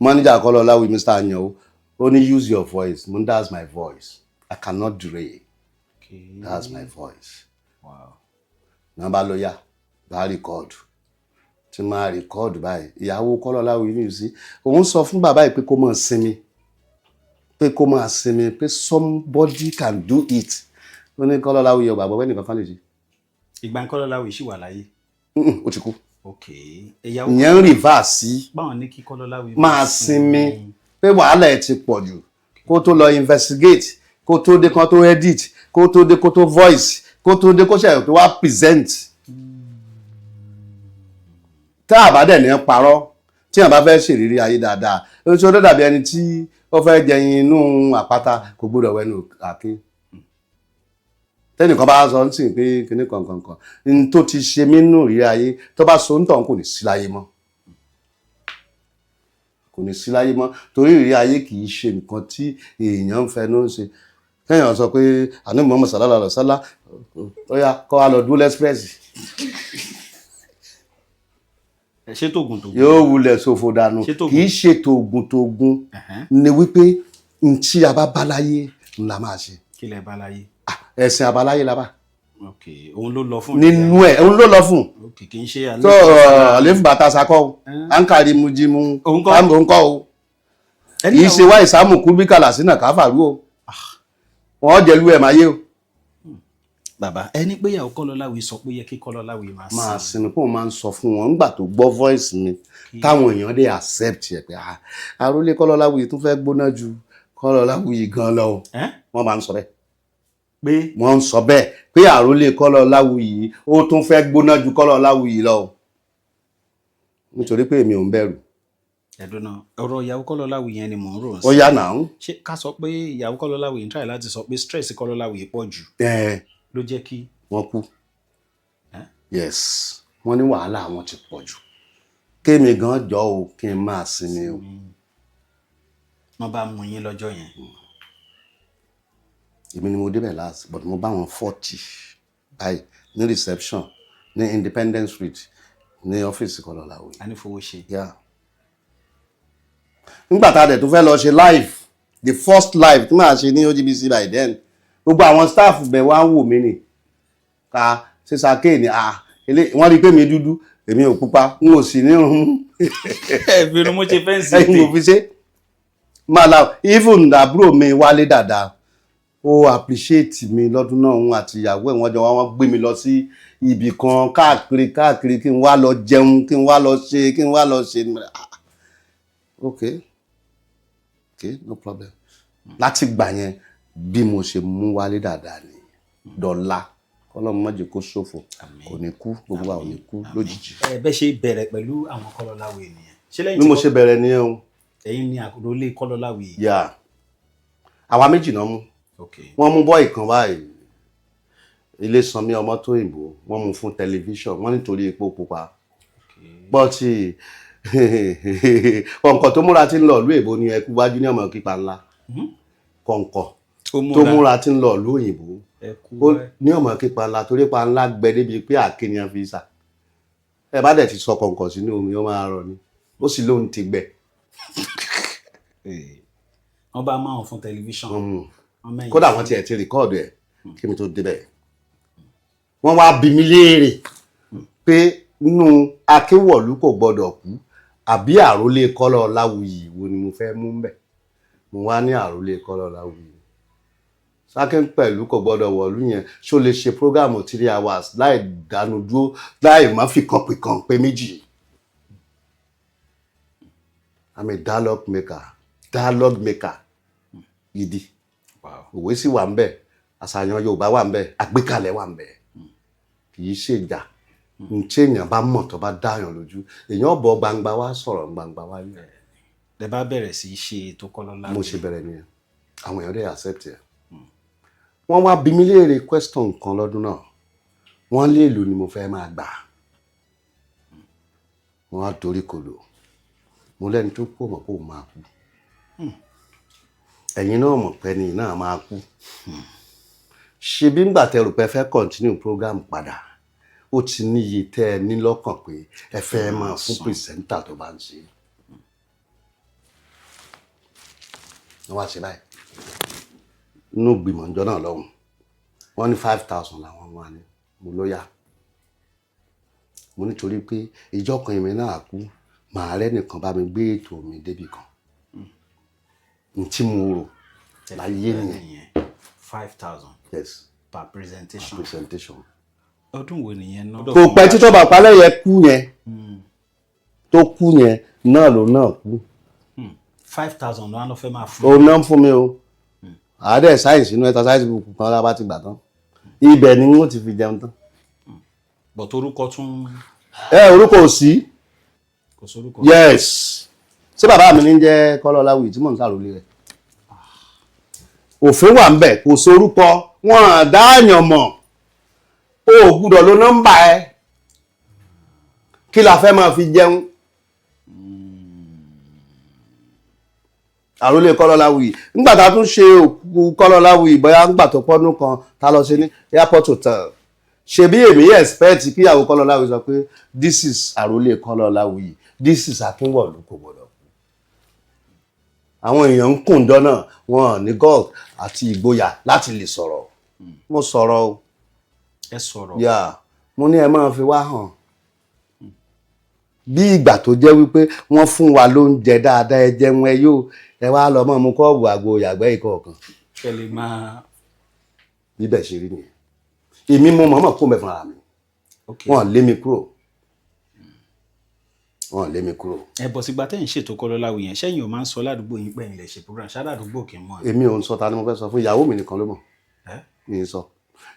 manager Kọ́lá Ọláwuyì Mr. Anyan ó ní use your voice mo that's my voice I cannot delay. Okay. That's my voice. Wow. Nọ́mbà lọ́yà bá rìkọ́ọ̀dù tí máa rìkọ́ọ̀dù báyìí ìyàwó Kọ́lá Ọláwuyì ní sí òun sọ fún bàbá yìí pé kó máa sinmi pé somebody can do it ó ní Kọ́lá Ọláwuyì ọgbà àbọ̀wẹ́ nìkan kan lè ṣe. ìgbà Kọ́lá Ọláwuyì ṣì wà láyé. ó ti kú. ok ìyẹn ń rìvà sí báwọn ní kí Kọ́lá Ọláwuyì máa sinmi pé wàhálà ẹ̀ ti pọ̀ jù kó tó lọ investigate kó tó dé kó tó edit kó tó dé kó tó voice kó tó dé kó ṣe tó wá present. tá a bá dẹ̀ ní parọ́ tí a bá fẹ́ ṣèrírí ayé dáadáa ó ṣe ó dàbí ẹni tí ó fẹ́ jẹyin inú àpáta kò gbọ́dọ̀ wẹnu àké. tẹ́nìkan bá sọ ń sìn pé kíní kankan n tó ti ṣe mí nù rí ayé tó bá so ń tàn kò ní sí láyé mọ́ torí ìrírí ayé kì í ṣe nǹkan tí èèyàn ń fẹnu ṣe kéèyàn sọ pé àná Muhammad sallallahu alaihi wasallam ó yá kọ́ wa lọ dúró lẹ́sprẹ́sì. ṣé tògùn yóò wulẹ̀ ṣòfò dànù kì í ṣe tògùn ni wípé n tí a bá bá láyé ńlá máa ṣe. kí lẹ bá láyé. ẹ̀sìn àbáláyé la bá. ok òun ló lọ fún. nínú ẹ̀ òun ló lọ fún. ok kì í ṣe àlẹ́. tó àlẹ́fù bàtà sakọ́ ankari mujimu òun kọ́ o kì í ṣe wá ìsámù kúbíkàlà sínú káfàrú o wọ́n jẹ́lú ẹ̀ máa yé o. bàbá ẹni pé ìyàwó Kọ́lá Ọláwuyì sọ pé yẹ kí Kọ́lá Ọláwuyì máa sinmi kó máa ń sọ fún wọn nígbà tó gbọ́ voice mi táwọn èèyàn dé accept ẹ̀ pé àròlé Kọ́lá Ọláwuyì tó fẹ́ gbóná ju Kọ́lá Ọláwuyì gan lọ wọ́n máa ń sọ bẹ́ẹ̀ pé wọ́n ń sọ bẹ́ẹ̀ pé àròlé Kọ́lá Ọláwuyì ó tún fẹ́ gbóná ju Kọ́lá Ọláwuyì lọ nítorí pé èmi ò ń bẹ̀rù. ẹ̀dùnà ọ̀rọ̀ ìyàwó Kọ́lá Ọláwuyì yẹn ni mò ń rò sí. ó yá náà. ṣé ká sọ pé ìyàwó Kọ́lá Ọláwuyì ń try láti sọ pé stress Kọ́lá Ọláwuyì pọ̀ jù ló jẹ́ kí. wọ́n kú. yes wọ́n ní wàhálà wọn ti pọ̀ jù kémi gan jọ o kí n máa sinmi o. wọ́n bá mú yín lọ́jọ́ yẹn. èmi ni mo débẹ̀ last but mo bá wọn 40 báyìí ní reception ní Independence Street ní ọ́fíìsì Kọ́lá Ọláwuyì. a ní fowó ṣe. nígbà tá a dẹ̀ tó fẹ́ lọ ṣe live the first live tí màá ṣe ní OGBC by then gbogbo àwọn staff bẹ̀ wá ń wò mí nì ká sísá kéènì wọ́n rí pé mi dúdú èmi ò pupa n ò sì ní irun. ẹ̀fìrún mo ṣe fẹ́ǹsì tè. ẹ̀yin ò fi ṣe máa la even àbúrò mi Wálé Dàda ó appreciate mi lọ́dún náà òun àti ìyàwó ẹ̀ wọ́n jọ wọ́n gbé mi lọ sí ibì kan káàkiri kí n wá lọ jẹun kí n wá lọ ṣe okay no problem. láti gbà yẹn bí mo ṣe mú Wálé Dàda ni dọ́là Ọlọ́run má jẹ́ kó ṣòfò kò ní kú gbogbo àwọn ò ní kú lójijì. bẹ́ẹ̀ ṣe bẹ̀rẹ̀ pẹ̀lú àwọn Kọ́lá Ọláwuyì nìyẹn. bí mo ṣe bẹ̀rẹ̀ nìyẹn o. ẹ̀yin ni àròlé Kọ́lá Ọláwuyì. yà àwa méjì náà mú wọ́n mú bọ́ọ̀ì kan báyìí Ilésanmí Ọmọ́tóyìnbó wọ́n mú fún tẹlifíṣàn wọ́n nítorí epo pupa bọ́ọ̀tì kọ̀ǹkọ̀ tó múra tí ń lọ ìlú èbó ni ẹkú wájú ní ọmọ kípa ńlá kọ̀ǹkọ̀ tó múra tí ń lọ ìlú òyìnbó ní ọmọ kí panla torí panla gbẹ débi pé àkènìyàn fi sà ẹ bá dẹ̀ ti sọ kọ̀ǹkọ̀ sínú omi ó máa rọ ni ó sì lóun ti gbẹ. wọ́n bá máa ń fún tẹlifíṣàn. kódà wọ́n tiẹ̀ ti rìkọ́ọ̀dù ẹ̀ kí mi tó débẹ̀ wọ́n wá bi mí léèrè pé nínú Akéwọ̀lú kò gbọ́dọ̀ kú àbí àrólé Kọ́lá Ọláwuyì wo ni mo fẹ́ mú bẹ̀ mo wá ní àrólé Kọ́lá Ọláwuyì Sákín pẹ̀lú kò gbọ́dọ̀ wọ̀lú yẹn ṣó lè ṣe prógámù 3 hours láì dánu dúró láì má fi kan pè kan pé méjì. I'm a dialogue maker gidi òwe sì wà ń bẹ̀ àṣàyàn Yorùbá wà ń bẹ̀ àgbékalẹ̀ wà ń bẹ̀ kì í ṣèjà tí èèyàn bá mọ̀ tó bá dáyàn lójú èèyàn bọ̀ gbangba wá sọ̀rọ̀ gbangba wá yẹn. lẹ bá bẹ̀rẹ̀ sí í ṣe ètò Kọ́lá Ọláwuyì. mo ṣe bẹ̀rẹ̀ nìyẹn àwọn èèyàn dẹ̀ accept ẹ̀. wọ́n wá bi mí léèrè question kan lọ́dún náà wọ́n lé èlò ni mo fẹ́ máa gbà wọ́n á dorí kodò mo lẹ́ni tó kú mọ̀ pé òun máa kú ẹ̀yin náà mọ̀ pé ni náà máa kú ṣe bí ńgbà tẹ́ rò pé fẹ́ continue program padà ó ti níye tẹ́ ẹ ní lọ́kàn pé ẹ fẹ́ máa fún pìrìsẹ́ńtà tó bá ń ṣe. wọ́n wá ṣe báyìí inú gbìmọ̀ ìjọ náà lọ́hùn wọ́n ní 5,000 làwọn wà ní mo lóyà mo nítorí pé ìjọ kan èmi náà kú màá rẹ́ nìkan bá mi gbé ètò mi débì kan n tí mo rò láyé nìyẹn. 5,000. Yes. Per presentation. ọdún wo nìyẹn náà. kò pẹ́ títọ́ bàpálẹ̀ yẹn kú yẹn tó kú yẹn náà ló náà kú. 5,000 ló wá lọ fẹ́ máa fún. òun náà fún mi o àádẹ́ sáyẹ̀nsì inú exercise book kan lábá ti gbà tán ibẹ̀ ni wọ́n ti fi jẹun tán. but orúkọ tún. orúkọ ò sí. kò sórúkọ. Yes ṣé bàbá mi ní jẹ́ Kọ́lá Ọláwuyì tí mò ń sàròlé rẹ̀ òfin wà ń bẹ̀ kò sórúkọ wọn àdáàyàn mọ̀ o ò gbúdọ̀ ló nọ́mbà ẹ kí la fẹ́ máa fi jẹun. àrólé Kọ́lá Ọláwuyì nígbà tá a tún ṣe òkú Kọ́lá Ọláwuyì bóyá nígbà tó pọ́dún kan tá lọ ṣe ní airport hotel ṣebí èmi expect kíyàwó Kọ́lá Ọláwuyì sọ pé this is àrólé Kọ́lá Ọláwuyì this is Akínwọ̀lú kò gbọdọ̀ kú. àwọn èèyàn ń kùn dọ́nà wọn ní gold àti ìgboyà láti lè sọ̀rọ̀ mo sọ̀rọ̀ o. ẹ sọ̀rọ̀. yà mo ní ẹ máa fi wá hàn bí ìgbà tó jẹ́ wípé wọ́n fún wa lóúnjẹ dáadáa ẹ jẹun ẹ yóò ẹ wá lọ mọ́ mu kọ́ọ̀bù àgbo ìyàgbẹ́ ìkọ̀ọ̀kan. kẹ lè máa. bíbẹ̀ ṣe rí nìyẹn èmi mo mọ̀ọ́mọ̀ kó mẹ́fọn ara mi wọ́n lé mi kúrò wọ́n lé mi kúrò. ẹ bọ̀ sígbà tẹ́yìn ṣètò Kọ́lá Ọláwuyì yẹn ṣẹ́yìn ò máa ń sọ ládùúgbò yín pé ilẹ̀ ṣe program ṣáàdàdúgbò kì í mọ̀. èmi ò ń sọ ta ni mo fẹ́ sọ fún ìyàwó mi nìkan ló mọ̀ ní sọ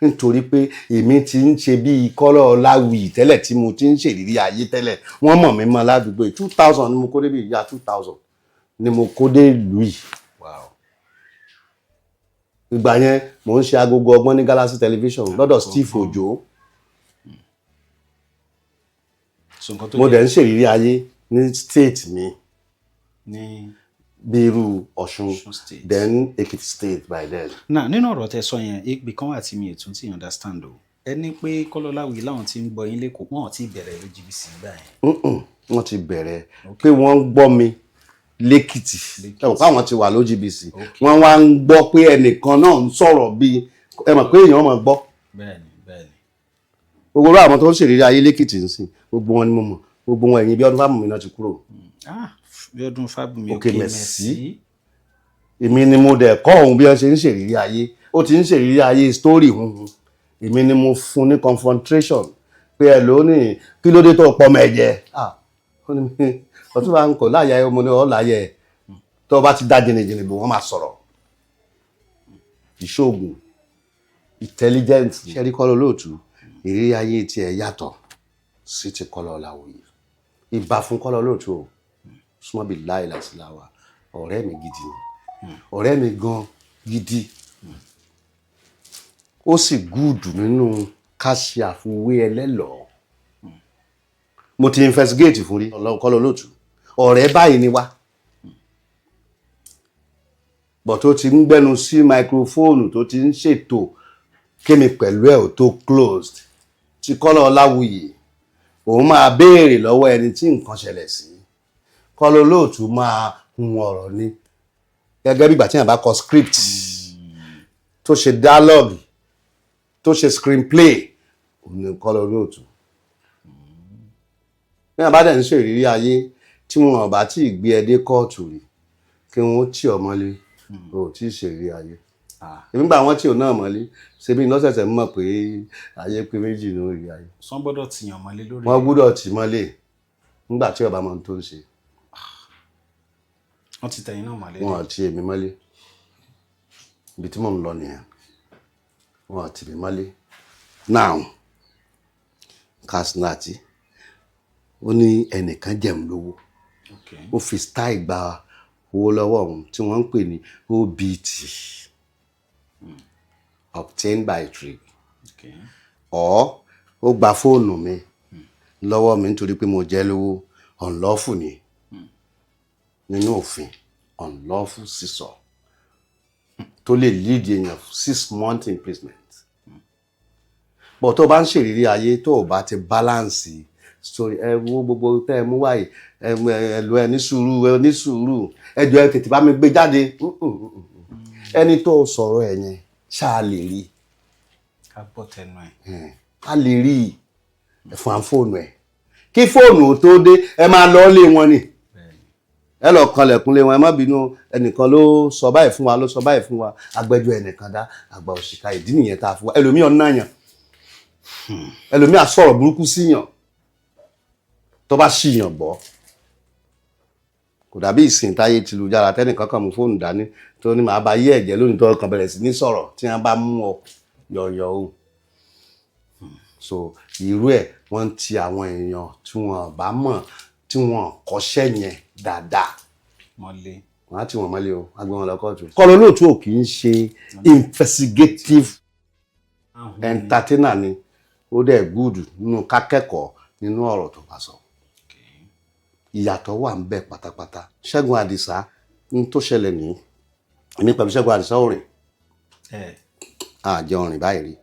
nítorí pé èmi ti ń ṣe bíi Kọ́lá Ọláwuyì tẹ́lẹ̀ tí mo ti ń ṣèrírí ayé tẹ́lẹ̀ wọ́n mọ̀ mí mọ́ ládùúgbò yìí 2000 ni mo kó débi ìyá 2000 ni mo kó dé ìlú yìí. ìgbà yẹn mò ń ṣe agogo ọgbọ́n ní Galaxy television lọ́dọ̀ Steve Ojo mo dẹ̀ ń ṣèrírí ayé ní state mi bí irú Ọ̀ṣun then Ekiti state by then. náà nínú ọ̀rọ̀ tẹ sọ yẹn ibi kan wà tí mi ò tún ti understand o ẹni pé Kọ́lá Ọláwuyì láwọn tí ń gbọ́ yín lẹ́kọ̀ọ́ wọn ò tí ì bẹ̀rẹ̀ lójúbísì gbà yẹn. wọ́n ti bẹ̀rẹ̀ pé wọ́n ń gbọ́ mi lẹ́kìtì ẹ̀wọ̀n káwọn ti wà lójúbísì wọ́n wá ń gbọ́ pé ẹnìkan náà ń sọ̀rọ̀ bíi ẹ mọ̀ pé èèyàn máa gbọ́. bẹ́ẹ̀ni bẹ́ẹ̀ni. gbogbo àwọn tó ń ṣèlérí ayé lẹ́kìtì ń sìn gbogbo wọn ni mo mọ̀ gbogbo wọn ẹ̀yìn bí ọdún fáàmù mi náà ti kúrò. bí ọdún fáàmù mi òkè mẹ́sì èmi ni mo dẹ̀ kọ́ òun bí wọ́n ṣe ń ṣèlérí ayé ó ti ń ṣèlérí ayé story hun èmi ni mo fún ní confrontation pé ẹ lónìí kí ló dé tó pọ̀ mẹ́jẹ ọtún bá ń kọ̀ láàyè ọmọ ní ọ̀ láàyè tó bá ti dá jìnnìjìnnì bò wọ́n máa sọ̀rọ̀ ìṣòògùn intelligent ṣẹ́rí Kọ́lá olóòtú ìrírí ayé tiẹ̀ yàtọ̀ sí ti Kọ́lá Ọláwuyì ìbá fún Kọ́lá olóòtú o súnmọ́ bí láì láti láwa ọ̀rẹ́ mi gidi ni ọ̀rẹ́ mi gan gidi ó sì gúùdù nínú ká ṣe àfiwé ẹlẹ́lọ́ọ̀ mo ti investigate fún rí Kọ́lá olóòtú ọ̀rẹ́ báyìí ni wá bọ̀ tó ti ń gbẹ́nu sí máikrófóònù tó ti ń ṣètò kémi pẹ̀lú ẹ̀ ò tó closed tí Kọ́lá Ọláwuyì òun máa béèrè lọ́wọ́ ẹni tí nǹkan ṣẹlẹ̀ sí Kọ́lá Olóòtú máa hun ọ̀rọ̀ ni gẹ́gẹ́ bí ìgbà tí èèyàn bá kọ script tó ṣe dialogue tó ṣe screenplay òun ni Kọ́lá Olóòtú ní àbádẹ́ ń ṣèrírí ayé tí wọn bá tí ì gbé ẹ dé kóòtù rí kí wọn tì ọ mọ́lé o tí ì ṣèrírí ayé nígbà wọn tí ò náà mọ́lé ṣebí lọ́sẹ̀sẹ̀ mọ̀ pé ayé pé méjì ní orí ayé. wọ́n gbọ́dọ̀ tìyàn mọ́lé lórí. wọ́n gbọ́dọ̀ tì mọ́lé nígbà tí ọba mọ̀ tó ń ṣe. wọ́n ti tẹ̀yìn náà mọ́lé. wọ́n ti èmi mọ́lé ibi tí mò ń lọ nìyẹn wọ́n ti èmi mọ́lé. now Kasinati ó ní ẹnìkan jẹun lówó ó fi style gba owó lọ́wọ́ òun tí wọ́n ń pè ní OBT obtained by trade or ó gba fóònù mi lọ́wọ́ mi nítorí pé mo jẹ́ lówó unlawful ni nínú òfin unlawful sísọ tó lè lead èèyàn 6 months imprisonment but tó bá ń ṣèrírí ayé tó o bá ti balance story ẹ wo gbogbo tẹ ẹ mú wáyé ẹ lo ẹ ní sùúrù ẹ jọ̀ọ́ ẹ tètè bá mi gbé jáde ẹni tó sọ̀rọ̀ ẹ yẹn ṣáà lè rí ká bọ́ tẹnu ẹ̀ a lè rí ẹ̀fọn fóònù ẹ̀ kí fóònù tó dé ẹ máa lọ lé wọn ni ẹ lọ kanlẹ̀kùn lé wọn ẹ má bínú ẹnìkan ló sọ báyìí fún wa agbẹjọ́ ẹnìkan dá àgbà òṣìkà ìdí nìyẹn tá a fún wa ẹlòmíì ọ̀nà yàn ẹlòmíì àsọ̀rọ̀ burúkú síyàn tó bá ṣìyàn gbọ́ kò dàbí ìsìn táyé tìlújára tẹ́nìkan kan mú fóònù dání tó ní màá bá yé ẹ̀jẹ̀ lónìí tó kàn bẹ̀rẹ̀ sí ní sọ̀rọ̀ tí wọ́n bá mú ọ yọ̀yọ̀ o so irú ẹ̀ wọ́n ti àwọn èèyàn tí wọ́n bá mọ̀ tí wọ́n kọ́ṣẹ́ yẹn dáadáa mọ́lé wọ́n á ti wọ́n mọ́lé o á gbé wọn lọ kóòtù. Kọ́lá Olóòtú ò kì í ṣe investigative entertainer ni ó dẹ̀ gúdù nínú kákẹ́kọ̀ọ́ nínú ọ̀rọ̀ tó bá sọ ìyàtọ̀ wà ń bẹ pátápátá. Ṣẹ́gun Àdìsá ní tó ṣẹlẹ̀ ní èmi pẹ̀lú Ṣẹ́gun Àdìsá òrìn àjẹ òrìn báyìí rí.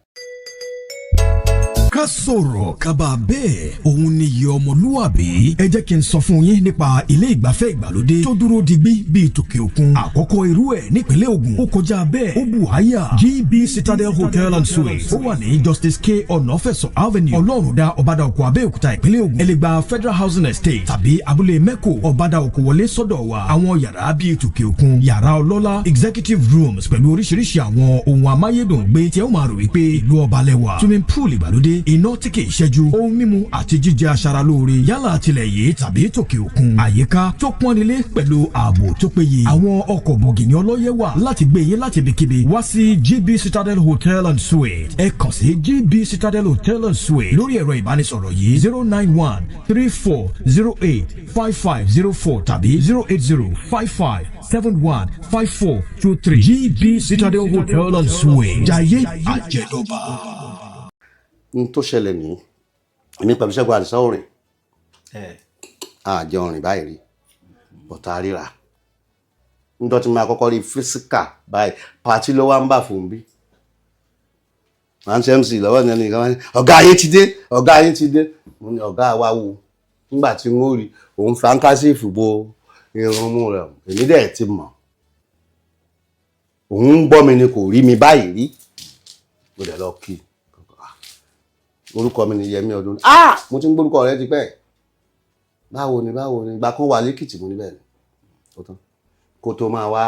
ká sọ̀rọ̀ kaba bẹ́ẹ̀ òun ni iye ọmọlúwàbí ẹ jẹ́ kí n sọ fún yín nípa ilé ìgbafẹ́ ìgbàlódé tó dúró digbí bíi tòkè òkun àkọ́kọ́ irú ẹ̀ nípínlẹ̀ Ògùn ó kọjá bẹ́ẹ̀ ó bù háyà GB Citadel Hotel and Suites ó wà ní Justice K Ọ̀nàfẹ̀sọ̀ Avenue Ọlọ́rundá Ọbàdàòkò Abẹ́òkúta ìpínlẹ̀ Ògùn ẹ lè gba Federal Housing Estate tàbí abúlé Mẹ́kò Ọbàdàòkò wọlé sọ́dọ̀ wa àwọn yàrá bíi tòkè òkun yàrá ọlọ́lá executive rooms pẹ̀lú oríṣiríṣi àwọn ohun amáyédùn gbé tí ẹ ó máa rò wípé ìlú ọba lẹ́wà swimming pool ìgbàlódé iná tí kì í ṣẹ́jú ohun mímu àti jíjẹ aṣara lóore yálà tilẹ̀ yìí tàbí tòkè òkun àyíká tó pọ́nilé pẹ̀lú ààbò tó péye àwọn ọkọ̀ bọ̀gìnì ọlọ́yẹ wà láti gbé yín láti ibikíbi wá sí GB Citadel Hotel and Suites ẹ kàn sí GB Citadel Hotel and Suites lórí ẹ̀rọ ìbánisọ̀rọ̀ yìí 091-3408-5504 tàbí 080-5571-5423 GB Citadel Hotel and Suites jayé àjẹdọ́ba. N tó ṣẹlẹ̀ ní èmi pẹ̀lú Ṣẹ́gun Àdìsá òrìn àjẹ òrìn báyìí rí bọ̀tà ríra níjọ́ tí mo kọ́kọ́ rí físíkà báyìí pàtí ló wá ń bà fún bí MC lọ́wọ́ ní ẹnìkan wá ní ọ̀gá ayé ti dé mo ní ọ̀gá wa wo nígbà tí wọ́n rí òun frankasif bo irun mú rẹ̀ èmi dẹ̀ ti mọ̀ òun ń gbọ́ mi ni kò rí mi báyìí rí mo dẹ̀ lọ kí orúkọ mi ni Yemi ọdún mo ti ń gbórúkọ rẹ ti pẹ́ báwo ni ìgbà kan wà lẹ́kìtì mo níbẹ̀ ni Koto máa wá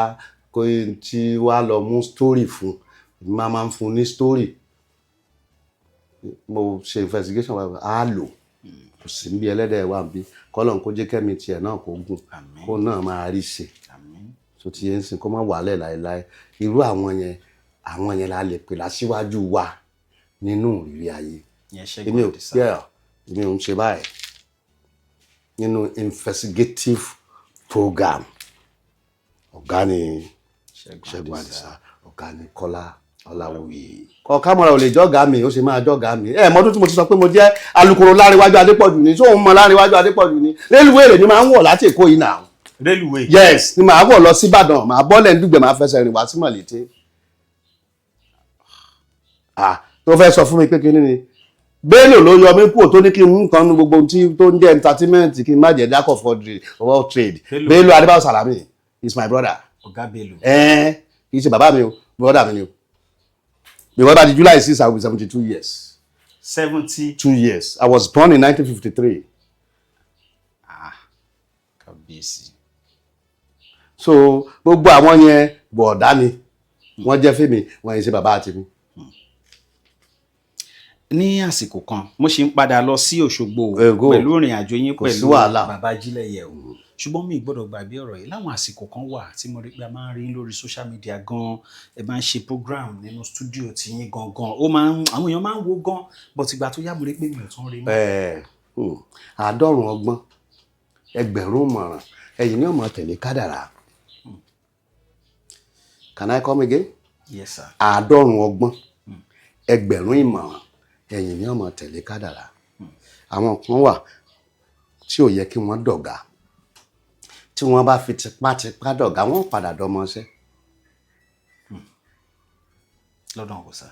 kó tí wá lọ mú story fún máa ń fún ní story mo ṣe investigation wa á lò kò sí níbi ẹlẹ́dẹ̀ wà bí kọ́lọ̀ kó jẹ́ kẹ́mi tiẹ̀ náà kó gùn kó náà máa rí ṣe tó ti yẹn ń sìn kó má wàálẹ̀ láéláé irú àwọn yẹn la lè pè láṣíwájú wa nínú ìrírí ayé èmi ò ń ṣe báyìí nínú investigative program ọ̀gá ni Ṣẹ́gun Àdìsá ọ̀gá ni Kọ́lá Ọláwuyì kámọ́ra ò lè jọ́gàá mi ó sì máa jọ́gàá mi mọ́tún tí mo ti sọ pé mo jẹ́ alukoro Láńrewájú Adépọ̀jù ni tí òun mọ Láńrewájú Adépọ̀jù ni rélùwé rẹ̀ ni máa ń wọ̀ láti Èkó yìí náà rélùwé yes ni màá wọ̀ lọ sí Ìbàdàn màá bọ́lẹ̀ ní Dùgbẹ̀ màá fẹsẹ̀ rìn wá sí Mọ̀lété tó fẹ́ sọ fún mi pé kí ni Bello ló yọ mí kúrò tó ní kí n mú nǹkan nu gbogbo ohun tí tó ń jẹ́ entertainment kí n má jẹ́ jack of all trade. Bello Adébáyọ̀ Salami is my brother. Ọ̀gá Bello. Kì í ṣe bàbá mi o, brother mi ni o. Because by the July 6 I will be 72 years. 72 years. I was born in 1953. Kábíyèsí. So gbogbo àwọn yẹn bọ̀ọ̀dá ni wọ́n jẹ́ fèmí wọ́n yẹn ṣe bàbá àti mi. Ní àsìkò kan mo ṣì ń padà lọ sí Òṣogbo pẹ̀lú ìrìn àjò yín pẹ̀lú bàbá Ajileye o, ṣùgbọ́n mi gbọ́dọ̀ gbàgbé ọ̀rọ̀ yìí. Láwọn àsìkò kan wà tí mo rí pé a máa ń rí lórí social media gan, ẹ máa ń ṣe program nínú studio tí yín gangan, àwọn èèyàn máa ń wo gan, but ìgbà tó yá mo rí pé mi ò tún rí mọ́. 100 ọgbọ́n 1,000 ìmọ̀ràn ẹ̀yin ni ó máa tẹ̀lé kádàrá. Can I come again? Yes sir. 100 ọgbọ́n 1,000 ìmọ̀ràn ẹ̀yin ni ó máa tẹ̀lé kádàrá. Àwọn kan wà tí ò yẹ kí wọ́n dọ̀gá, tí wọ́n bá fi tipátipá dọ̀gá wọ́n padà dọmọṣẹ́. Lọ́dọ̀ kò sá.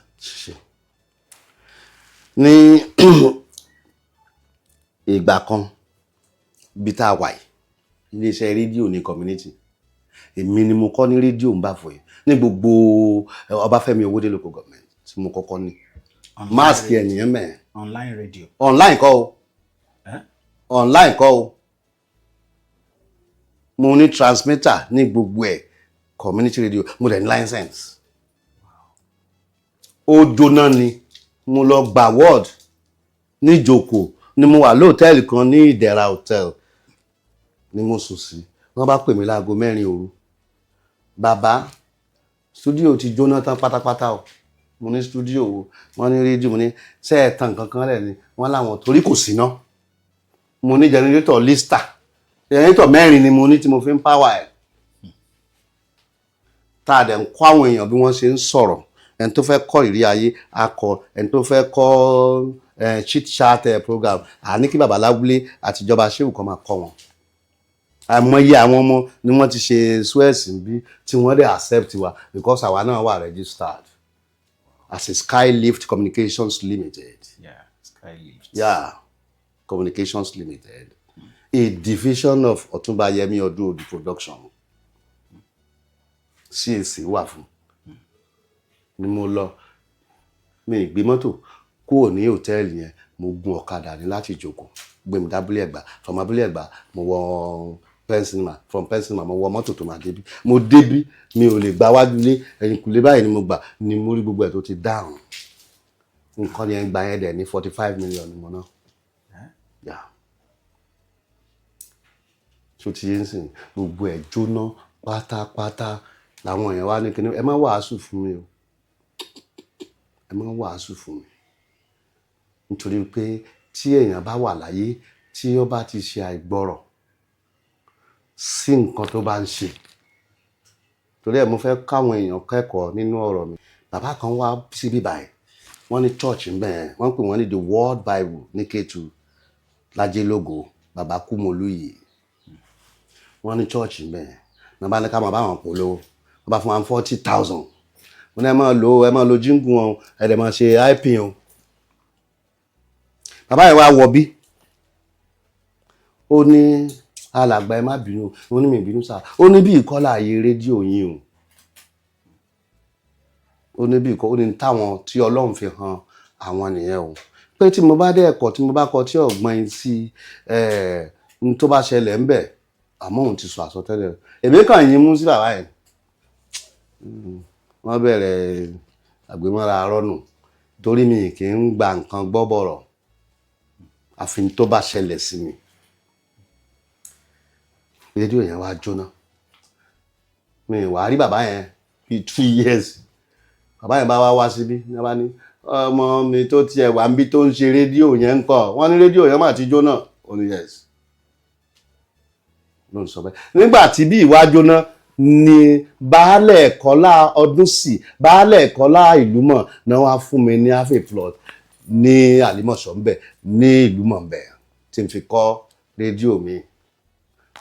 Ní ìgbà kan bí tá a wà yìí iléeṣẹ́ rédíò ní community èmi ni mo kọ́ ní rédíò ń bá fò yìí ní gbogbo Ọbáfẹ́mi Owódé local government tí mo kọ́kọ́ ní máàsì ẹ̀nìyàn mẹ́ẹ̀. Online radio. Online kọ́ o. Online kọ́ o. Mo ní transmitter ní gbogbo ẹ̀ community radio mo dẹ̀ ní license. Ó jóná ni mo lọ gba award ní Ìjòkó ni mo wà lóòtẹ́ẹ̀lì kan ní Ìdẹ̀ra hotel ni mo sùn sí. Wọ́n bá pè mí láago 4 òru. Bàbá studio ti jóná tán pátápátá o. Mo ní studio wo wọ́n ní rédíò mo ní ṣé ẹ tan kankan lẹ̀ ni wọ́n láwọn torí kò síná. Mo ní generator lister generator 4 ni mo ní tí mo fi ń power ẹ̀. Tá a dẹ̀ ń kọ́ àwọn èèyàn bí wọ́n ṣe ń sọ̀rọ̀, ẹni tó fẹ́ kọ́ ìrí ayé akọ, ẹni tó fẹ́ kọ́ chit chat program àní kí bàbá Lábúlé àtijọba ṣéwù kan máa kọ́ wọn. Àìmọye àwọn ọmọ ni wọ́n ti ṣe Suez bí tí wọ́n dẹ̀ accept wa because àwa náà wà registered as a Skylift Communications Limited. Yeah, Skylift. Yeah, Communications Limited. A division of Ọ̀túnba Yemi Odunodu production. CAC wà fún. Ni mo lọ mi gbé mọ́tò kúrò ní hòtẹ́ẹ̀lì yẹn mo gun ọ̀kadà ní láti Ìjòkó gbé mi dábúlé Ẹ̀gbá from abúlé Ẹ̀gbá mo wọ Pensinema from Pensinema mo wọ mọ́tò tó máa débí mo débí mi ò lè gba wájú lé ẹ̀yìnkùlé báyìí ni mo gbà ni mo rí gbogbo ẹ̀ tó ti dáhùn nǹkan yẹn gba yẹn dẹ̀ ní 45 million ni mo ná. So ti yẹn sìn gbogbo ẹ̀ jóná pátápátá làwọn èèyàn wá ní kíní ẹ má wàásù fún mi o ẹ má wàásù fún mi nítorí pé tí èèyàn bá wà láyé tí ó bá ti ṣe àìgbọ́rọ̀ sí nǹkan tó bá ń ṣe torí ẹ̀ mo fẹ́ káwọn èèyàn kẹ́kọ̀ọ́ nínú ọ̀rọ̀ mi. Bàbá kan wá síbí báyìí wọ́n ní church ń bẹ̀ wọ́n pè wọ́n ní the World Bible ní Kétu Lájélógo bàbá Kúmolúyè wọ́n ní church ń bẹ̀ náà bá ní ká máa bá wọn polówó wọ́n bá fún wa 40,000 wọ́n ní ẹ máa lo jíngù wọn ẹ dẹ̀ máa ṣe IP wọn. Bàbá yẹn wá wọ bí ó ní alàgbà ẹ má bínú ó ní mi bínú sáà ó ní bí ìkọlà ayé rédíò yín ó ní bí ìkọ ó ní táwọn tí Ọlọ́run fi hàn àwọn nìyẹn o pé tí mo bá dé ẹ̀kọ́ tí mo bá kọ tí ọ̀gbọ́n yín sí n tó bá ṣẹlẹ̀ ń bẹ̀ àmọ́ òun ti sọ àsọtẹ́lẹ̀ èmi kàn yín mú sí bàbá yẹn wọ́n bẹ̀rẹ̀ àgbémọ́ra arọ́nù torí mi kì í gba nǹkan gbọ́ bọ̀rọ̀ àfi tó bá ṣẹlẹ̀ sí mi. Rédíò yẹn wá jóná mi wá rí bàbá yẹn bíi 2 years bàbá yẹn bá wá síbí ní bá ní ọmọ mi tó tiẹ̀ wà níbi tó ń ṣe rédíò yẹn ń kọ́ wọ́n ní rédíò yẹn mà ti jóná ó ní yes ló ń sọ bẹ́ẹ̀. Nígbà tí bí ìwà jóná ni baálẹ̀ Kọ́lá Ọdúnsì baálẹ̀ Kọ́lá Ìlúmọ̀ náà wá fún mi ní half a plot ní Àlímọ̀ṣọ́ ń bẹ̀ ní Ìlúmọ̀ ń bẹ̀ tí n fi kọ́ rédíò mi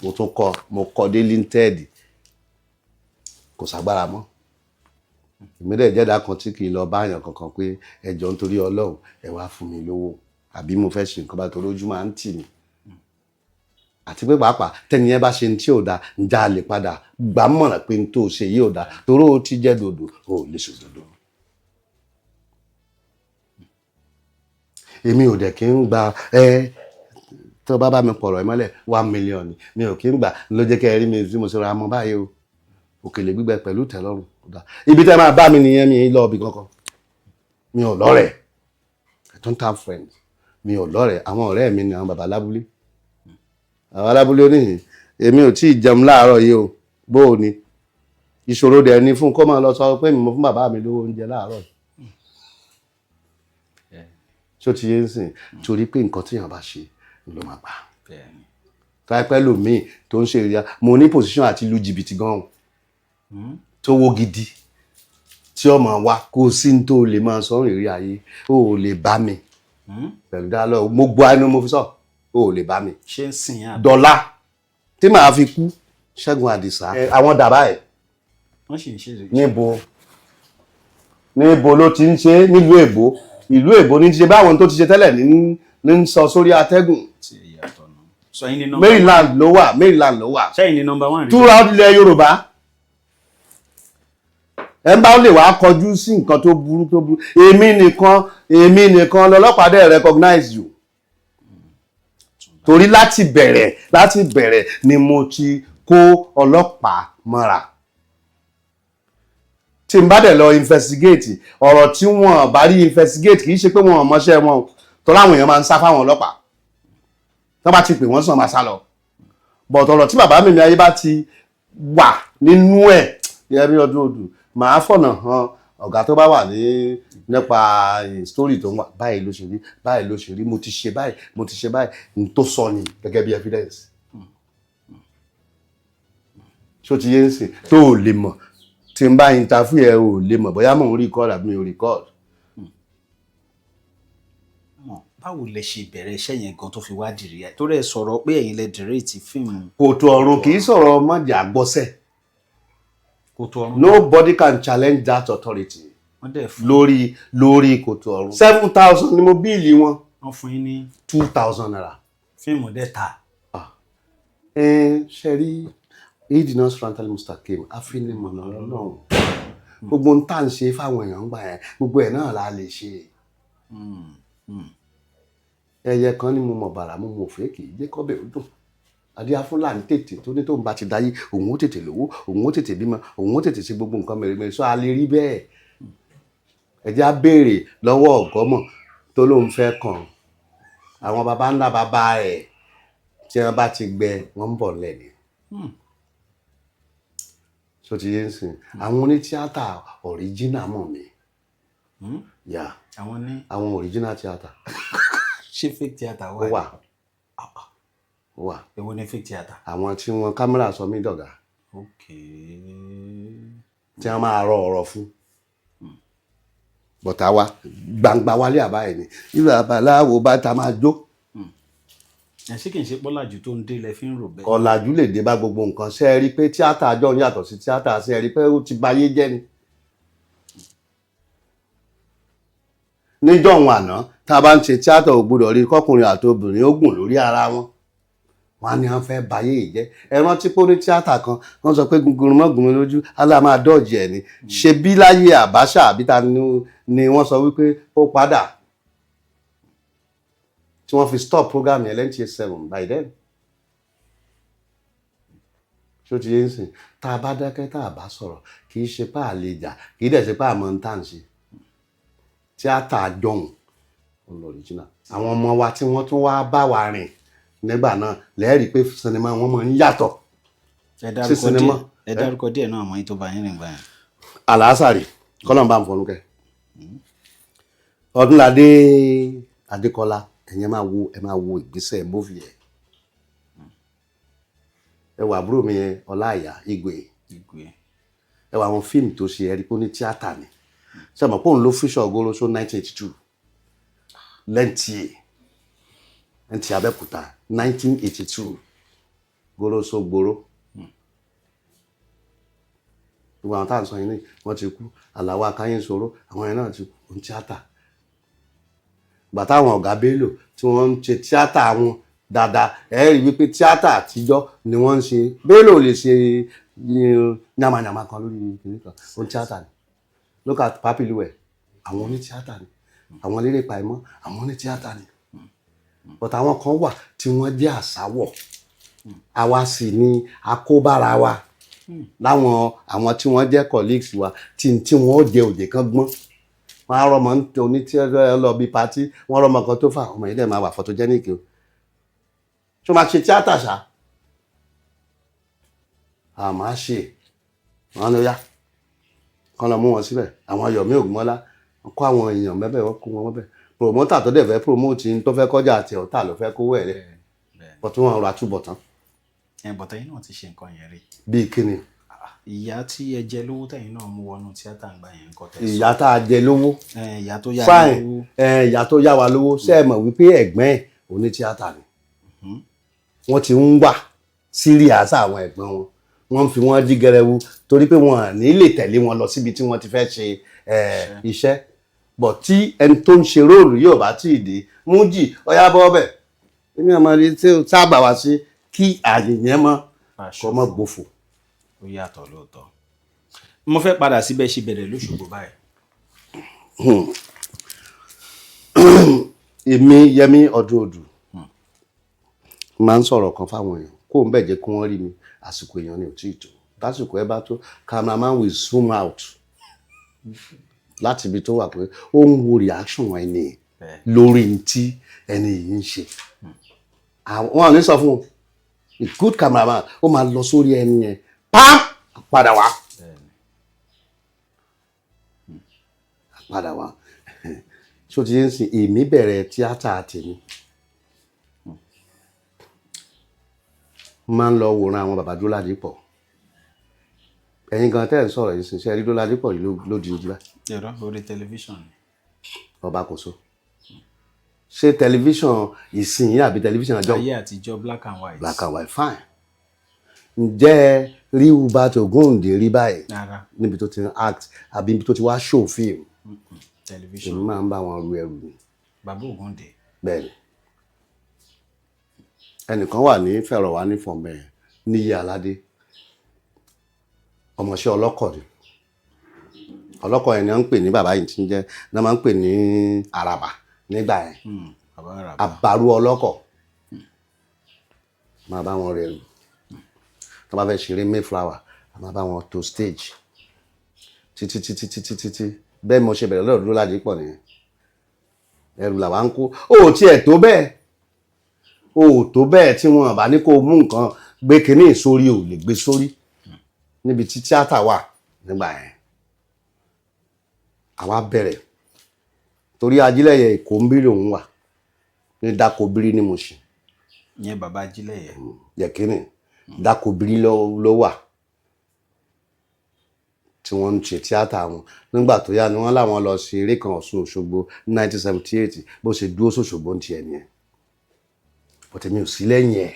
mo tún kọ́ mo kọ́ dé linted kò ságbára mọ́ èmi dẹ̀ jẹ́dá kan tí kì í lọ báyàn kankan pé ẹjọ́ nítorí Ọlọ́run ẹ wá fún mi lówó àbí mo fẹ́ ṣe nǹkan bá torí ojú máa ń tì mí àti pé pàápàá tẹ́ni yẹn bá ṣe ní tí ò dáa ǹjẹ́ a lè padà gbà mọ̀ràn pé ní tó ṣe yìí ò dáa torí ó ti jẹ́ dòdò ó lè ṣe dòdò. èmi ò dẹ̀ kí ń gba tó bá mi pọ̀rọ̀ ẹ mọ́lẹ̀ 1 million ni mi ò kí ń gbà ló jẹ́ kẹ́ ẹ rí mi tí mo ṣe ra mọ́ báyìí o òkèlè gbígbẹ pẹ̀lú tẹ́lọ́rùn ibi tẹ́ máa bá mi nìyẹn mi lọ ibì kankan mi ò lọ́rẹ̀ẹ́ I don't have friends mi ò lọ́rẹ̀ẹ́ àwọn ọ̀rẹ́ mi ni àwọn bàbá lábúlé àwọn alábúlé oníyìn èmi ò tí ì jẹun láàárọ̀ yìí o bó o ní ìṣòro dẹ̀ ni fún kó máa lọ sọ pé mi mo fún bàbá mi lówó oúnjẹ láàárọ̀ ṣó ti yé ń sìn torí pé nǹkan tíyàn bá ṣe ló máa gbà káyipẹ́ lòmíì tó ń ṣe ìrìà mo ní position àti lu jìbìtì gan-an tó wó gidi tí ọmọ wa kó sí ní tó lè máa sọ ìrírí ayé ó lè bá mi pẹ̀lú dáálọ́ mo gbọ́ ẹnu mo fi sọ ó lè bá mi ṣé ń sìn yá dọ́là tí màá fi kú Ṣẹ́gun Àdìsá àwọn dàbá ẹ̀ wọ́n sì ń ṣe níbo ló ti ń ṣe nílùú èbó ìlú èbó ní ti ṣe báwọn tó ti ṣe tẹ́lẹ̀ ní sọ sórí atẹ́gùn Maryland ló wà sẹ́yìn ní number 1 rí throughout ilẹ̀ Yorùbá ẹ bá lè wá kọjú sí nǹkan tó burú èmi nìkan lọ́lọ́pàá dẹ̀ recognize you torí láti bẹ̀rẹ̀ ni mo ti kó ọlọ́pàá mọ́ra tí n bá dẹ̀ lọ investigate ọ̀rọ̀ tí wọ́n bá rí investigate kì í ṣe pé wọ́n mọṣẹ́ wọn torí àwọn èèyàn máa ń sá fáwọn ọlọ́pàá tó bá ti pè wọ́n sàn máa sá lọ but ọ̀rọ̀ tí bàbá mi ayé bá ti wà nínú ẹ̀ Yẹmi Odunodu màá fọ̀nà hàn ọ̀gá tó bá wà nípa story tó ń wà báyìí ló ṣe rí mo ti ṣe báyìí n tó sọ ni gẹ́gẹ́ bí evidence ṣó ti yé ń sìn tó ò lè mọ̀ tí n bá interview ẹ ò lè mọ̀ bóyá mò ń record àbí mi ò record. báwo lẹ ṣe bẹ̀rẹ̀ iṣẹ́ yẹn gan tó fi wá dìrí ẹ̀ tó rẹ̀ sọ̀rọ̀ pé ẹ̀yin lẹ dìrẹ́ẹ̀tì fíìmù. Koto Ọ̀run kì í sọ̀rọ̀ mọ́jà gbọ́sẹ̀ nobody can challenge that authority lórí Koto Ọ̀run 7,000 ni mo bíìlì wọn. wọ́n fún yín ní 2,000 naira. fíìmù dẹ̀ ta. ṣe rí ìdìnnà srantali mustaqim afinimọ̀nà náà gbogbo ń tà ń ṣe fáwọn èèyàn gbà yẹn gbogbo ẹ̀ náà la lè ṣe. ẹyẹ kan ní mo mọ̀ bàrà mo mọ̀ fẹ́ kì í jẹ́ kọ́bẹ̀ ó dùn adíyá fúlàní tètè tó ní tóun bá ti dáyé òun ó tètè lówó òun ó tètè bímọ òun ó tètè ṣe gbogbo nǹkan mèremère sọ a lè rí bẹ́ẹ̀ ẹ jẹ́ á béèrè lọ́wọ́ ọ̀gọ́mọ̀ tó lóun fẹ́ kàn àwọn baba ńlá baba ẹ̀ tí wọ́n bá ti gbẹ wọ́n ń bọ̀ lẹ́ni so ti yé ń sìn àwọn onítíátà original mọ̀ mi yà àwọn original theatre ṣé fake theatre ó wà èwo ni fake theatre. àwọn tí wọn kámẹ́rà sọ mí dọ̀gá tí wọ́n máa rọ ọ̀rọ̀ fún bọ̀tà wa gbangba wálé àbáyé ni ìlú àbáláwo bá ta máa jó. ṣé kì í ṣe pọ́lájú tó ń dé ilẹ̀ fi ń rò bẹ́ẹ̀. ọ̀làjú lè dé bá gbogbo nǹkan ṣe é rí pé tíátà àjọ ń yàtọ̀ sí tíátà ṣe é rí pé ó ti bayé jẹ́ ni. níjọ́ òun àná tá a bá ń ṣe tíátà ò gbọdọ̀ rí kọkùnrin àti obìnrin ó gùn lórí ara wọn wọn á ní wọn fẹ́ bayé yìí jẹ́ ẹ rántí pé ó ní tíátà kan wọ́n sọ pé gungun mọ́gun lójú alá máa dọ́ọ̀jì ẹ̀ ni ṣe bí láyé Àbáṣà àbí ta ni wọ́n sọ wípé ó padà tí wọ́n fi stop program yẹn NTA 7 by then ṣó ti yé ń sìn tá a bá dákẹ́ tá a bá sọ̀rọ̀ kì í ṣe pá a lè jà kì í dẹ̀ ṣe pá a mọ̀ ń tà ń ṣe tíátà jọ̀hún olóríjìnà àwọn ọmọ wa tí wọ́n tún wá bá wa rìn nígbà náà lẹ́ẹ̀rí pé sinimá wọn mọ̀ ń yàtọ̀ sí sinimá. ẹ dárúkọ díẹ̀ náà àmọ́ yín tó bá yín rìn gbà yẹn. Àlàásàrì kọ́lọ́mbà ń fọnúkẹ́ Ọdúnládé Adékọ́lá ẹ máa wo ìgbésẹ̀ mófì ẹ̀ ẹ wà àbúrò mi yẹn Ọláìyá Igwe ẹ wà àwọn fíìmù tó ṣe ẹ̀rí pé ó ní tíátà ni ṣe mọ̀ pé òun ló fíṣọ̀ Ògóróṣó 1982 lẹ́ǹtì Abẹ́òkúta 1982 Ògóróṣó gbòòrò gbogbo àwọn tá à ń sọ yìí ní wọ́n ti kú Àlàó Akáyéǹsọ̀rọ̀ àwọn yẹn náà ti kú ní tíátà gbà táwọn ọ̀gá Bello tí wọ́n ń ṣe tíátà wọn dáadáa rí wípé tíátà àtijọ́ ni wọ́n ń ṣe Bello lè ṣe yamayama kan lórí kìnìún kan ó ní tíátà ni look at Papiluwe àwọn oní tíátà ni àwọn eléré Paimọ́ àwọn oní tíátà ni but àwọn kan wà tí wọ́n jẹ́ àsáwọ̀ àwa sì ni àkóbára wa láwọn àwọn tí wọ́n jẹ́ colleagues wa tí wọ́n jẹ òjè kan gbọ́n wọ́n á rọmọ ní tí wọ́n lọ bí pátí wọ́n rọmọ kan tó fà ọmọ yìí dẹ̀ máa wà photogenic o tó máa ṣe tíátà ṣá àmọ́ ṣe wọ́n ló yá kán lọ mú wọn síbẹ̀ àwọn Yomi Ògúnmọ́lá wọ́n kó àwọn èèyàn mẹ́bẹ̀ wọ́n kó wọn mọ́bẹ̀ promoter tó dẹ̀ fẹ́ promote tó fẹ́ kọjá àti ọ̀tá ló fẹ́ kówó ẹ̀ lẹ̀ bọ̀ tí wọ́n rà túbọ̀ tán. bọ̀tẹ́ yín náà ti ṣe nǹkan yẹn rí. bíi kíni. ìyá tí ẹ jẹ lówó tẹ̀yin náà mú wọnú tíátà ń gbà yẹn nǹkan tẹ̀ sọ. ìyá tá a jẹ lówó. ìyá tó yá wa lówó. ìyá tó yá wa lówó ṣé ẹ mọ̀ wípé ẹ̀gbọ́n ẹ̀ oní tíátà ni. wọ́n ti ń wà síríàsà àwọn ẹ̀gbọ́n wọn wọ́n fi wọ́n dí gẹrẹwu torí pé wọ́n à ní lè tẹ̀lé wọn lọ síbi tí wọ́n ti fẹ́ ṣe iṣẹ́ bọ̀ tí ẹni tó ń ṣe róòlù yóò bá tí ì dé Mújì ọyá bọ́ bẹ̀ èmi àmọ́ rí tí ó sábà wá sí kí àyè yẹn mọ́ kọ́ mọ́ gbófò. ó yàtọ̀ lóòótọ́ mo fẹ́ padà síbẹ̀ ṣe bẹ̀rẹ̀ lóṣogbo báyìí. èmi Yẹmí Odunodu máa ń sọ̀rọ̀ kan fáwọn èèyàn kó ń bẹ̀jẹ̀ kí wọ́n rí mi àsìkò èèyàn ni ò tí ì tó lásìkò ẹ bá tó cameraman will zoom out láti ibi tó wà pé ó ń wo reaction ẹni lórí tí ẹni yìí ń ṣe wọn ò ní sọ fún un a good cameraman ó máa lọ sórí ẹni yẹn pam padà wá ṣó ti ń sìn èmi bẹ̀rẹ̀ tíátà tèmi máa ń lọ wòran àwọn bàbá Dúróládépọ̀ ẹ̀yin gan tẹ́ ẹ̀ ń sọ̀rọ̀ yìí sìn ṣe rí Dúróládépọ̀ yìí lódì ojú bá. ẹ̀rọ orí tẹlifíṣàn ni. ọba Kòso ṣé tẹlifíṣàn ìsìn yìí àbí tẹlifíṣàn àjọ. ayé àtijọ́ black and white. black and white fine. ǹjẹ́ rí Hubert Ògúndé rí báyìí níbi tó ti ń act àbí níbi tó ti wá show film. tẹlifíṣàn èmi máa ń bá wọn ru ẹrù ni. bàbá Ògúndé. bẹ́ẹ̀ni ẹnìkan wà ní fẹ̀rọ̀ wá ní fọ̀mẹ́ níyì aládé ọmọọṣẹ́ ọlọ́kọ̀ ni ọlọ́kọ̀ yẹn ni wọ́n ń pè ní bàbá yìí tí ń jẹ́ náà máa ń pè ní àràbà nígbà yẹn àbárú ọlọ́kọ̀ máa bá wọn rẹrù tó bá fẹ́ ṣeré Mayflower máa bá wọn to stage títí bẹ́ẹ̀ mo ṣe bẹ̀rẹ̀ lọ́dọ̀ Dúróládépọ̀ nìyẹn ẹrù làwa ń kó ó tiẹ̀ tó bẹ́ẹ̀ tí wọn bá ní kó mú nǹkan gbé kínní sórí ò lè gbé sórí níbi tí tíátà wà nígbà yẹn àwa bẹ̀rẹ̀ torí Ajílẹ̀yẹ Èkó ń bí lòun wà ní Dákobírí ní Mùṣín. ìyẹn bàbá Ajílẹ̀yẹ. yẹ̀kínì Dákobírí ló wà tí wọ́n ń ṣe tíátà wọn nígbà tó yá ni wọ́n láwọn lọ ṣe eré kan Ọ̀ṣun Òṣogbo ní 1978 bó ṣe dúró sóṣogbo ń tiẹ̀ nìyẹn bọ́tẹ̀ mi ò sí lẹ́yìn ẹ̀.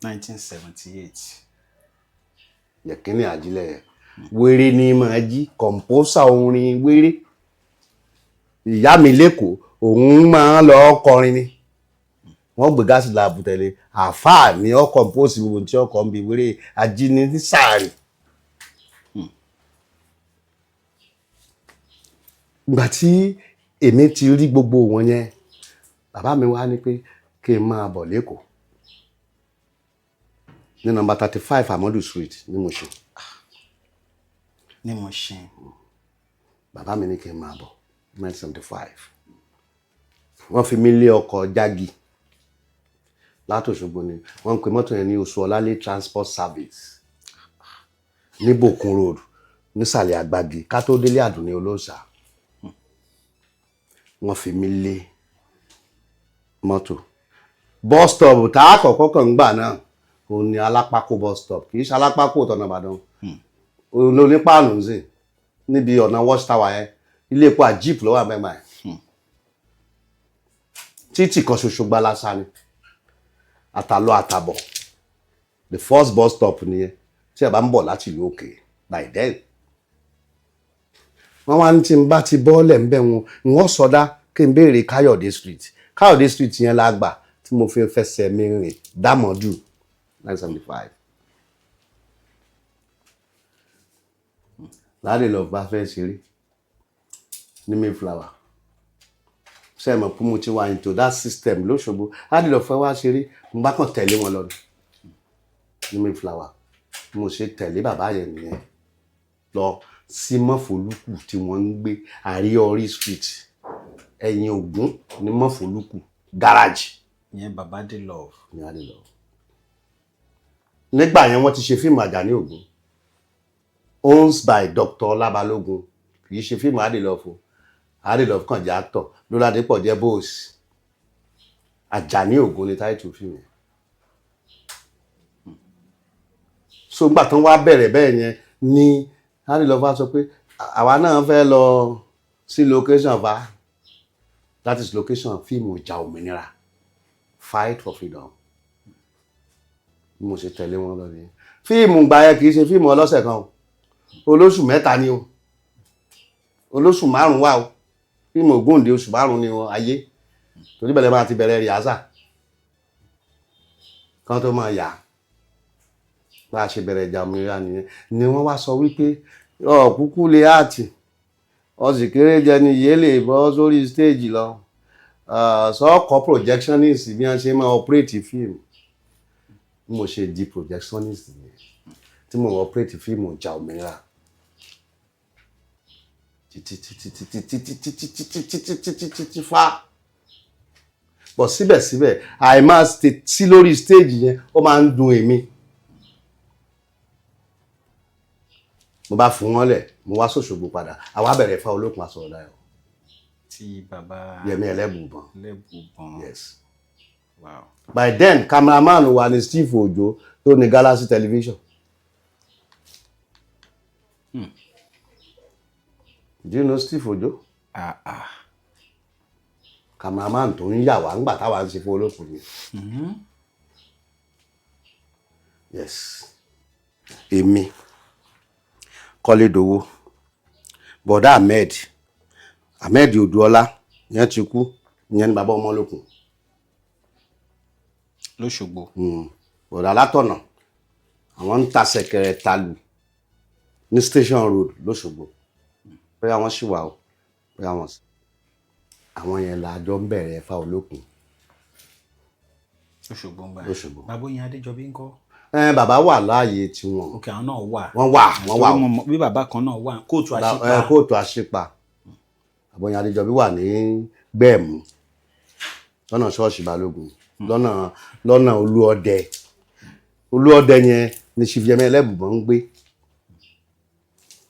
1978. yẹ̀kínì Ajílẹ̀yẹ wéré ní máa jí kọ̀ǹpósà orin wéré ìyá mi lẹ́kọ̀ọ́ òun máa ń lọ kọrin ni wọ́n gbé gáàsì láàbù tẹ̀lé àfáà ní ọ kọ̀ǹpósì gbogbo tí ọkọ̀ ń bi wéré ajíní ní sáàrì. ìgbà tí èmi ti rí gbogbo wọn yẹn bàbá mi wá ní pé kí n máa bọ̀ lẹ́kọ̀ọ́ ní nọ́mbà 35 Amadu Street ní Mùṣín. ní Mùṣín. bàbá mi ní kí n máa bọ̀ 1975 wọ́n fi mí lé ọkọ̀ jági látòṣogbo ni wọ́n ń pe mọ́tò yẹn ní Oṣuọlálé Transport Service ní Bòkun Road nísàlẹ̀ Àgbàgì ká tó délé Àdùnní Olóòṣà wọ́n fi mí lé mọ́tò bus stop tá a kọ́kọ́ kàn ń gbà náà òun ni Alápákó bus stop kì í ṣe Alápákó tọ̀nà Ìbàdàn olónípàánù ń sìn níbi ọ̀nà Watchtower yẹn ilé epo àjíìpù lọ́wọ́ àmẹ́mà ẹ̀ títì kan ṣoṣo gbalasa ni àtàlọ àtàbọ̀ the first bus stop nìyẹn tí ẹ bá ń bọ̀ láti ìlú òkè by then wọ́n wá ní tí n bá ti bọ́ọ̀lẹ̀ ń bẹ̀ wọn wọ́n sọdá kí n béèrè Káyọ̀dé street yẹn la gbà tí mo fi fẹsẹ̀ mi rìn dámọ̀dù 1975. láàrin lọ bá fẹ́ ṣeré ní Mayflower ṣe mọ̀ pé mo ti wà into that system lóṣogbo láàrin lọ fẹ́ wá ṣeré mo bá kàn tẹ̀lé wọn lọ ní Mayflower mo ṣe tẹ̀lé bàbá yẹn nìyẹn lọ sí Mọ́fòlùkù tí wọ́n ń gbé Àríọrí street ẹ̀yìn Ògún ní Mọ́fòlùkù garage. ìyẹn bàbá dé love. nígbà yẹn wọ́n ti ṣe fíìmù Àjàní Ògún owns by Dr. Ọlábalógun kì í ṣe fíìmù Adélọ́fù Adélọ́fù kàn jẹ́ actor Lọ́ládépọ̀ jẹ́ boss Àjàní Ògún ní táìtù fíìmù yẹn. so gbà tán wá bẹ̀rẹ̀ bẹ́ẹ̀ yẹn ni Adélọ́fù sọ pé àwa náà fẹ́ lọ sí location va that is location fíìmù ìjà òmìnira fight for freedom mo ṣe tẹ̀lé wọn lọ nìyẹn. fíìmù gbà yẹn kì í ṣe fíìmù ọlọ́sẹ̀ kan o olóṣù 3 ni o olóṣù 5 wà o fíìmù Ògúndé oṣù 5 ni o ayé torí bẹ̀rẹ̀ máa ti bẹ̀rẹ̀ rìhásà kan tó máa yà bá a ṣe bẹ̀rẹ̀ ìjà òmìnira nìyẹn ni wọ́n wá sọ wípé kúkú lè áàtì ọ̀sì kéré jẹ ni yé lè bọ́ sórí stéèjì lọ sọ́ọ̀kọ́ projectionist bí wọ́n ṣe máa operate fíìmù mo ṣe di projectionist nìyẹn tí mo operate fíìmù ìjà òmìnira títí fa bọ̀ síbẹ̀síbẹ̀ àìmá sí lórí stage yẹn ó máa ń dùn èmi mo bá fún wọn lẹ̀ mo wá sóṣogbo padà àwa bẹ̀rẹ̀ Ifá Olókun Asọ̀rọ̀dayọ̀ tí bàbá Yẹmi Ẹlẹ́bùbọn. yes. Wow. By then cameraman wa ni Steve Ojo tó ní Galaxy television. Do you know Steve Ojo? Cameraman tó ń yà wá ńgbà táwa ń ṣe fún Olókun ni. Yes. Èmi Kọ́lédowó bọ̀dá Ahmed Odùọlá yẹn ti kú ìyẹn ni bàbá ọmọ Olókun lóṣogbo. bọ̀dá Látọ̀nà àwọn ń ta ṣẹ̀kẹ̀rẹ̀ talù ní Station Road lóṣogbo pé àwọn ṣì wà ó pé àwọn yẹn làjọ ń bẹ̀rẹ̀ Ifá Olókun lóṣogbo ń báyìí. bàbá Oyin Adéjọbí ń kọ́. bàbá wà láàyè tiwọn. ok àwọn náà wà. wọ́n wà. bí bàbá kan náà wà Kóòtù Àṣípa. bàbá Oyin Adéjọbí wà ní Gbẹ̀mú lọ́nà ṣọ́ọ̀ṣì Balógun lọ́nà Olúọdẹ yẹn ni Chief Yemi Ẹlẹ́bùbọn ń gbé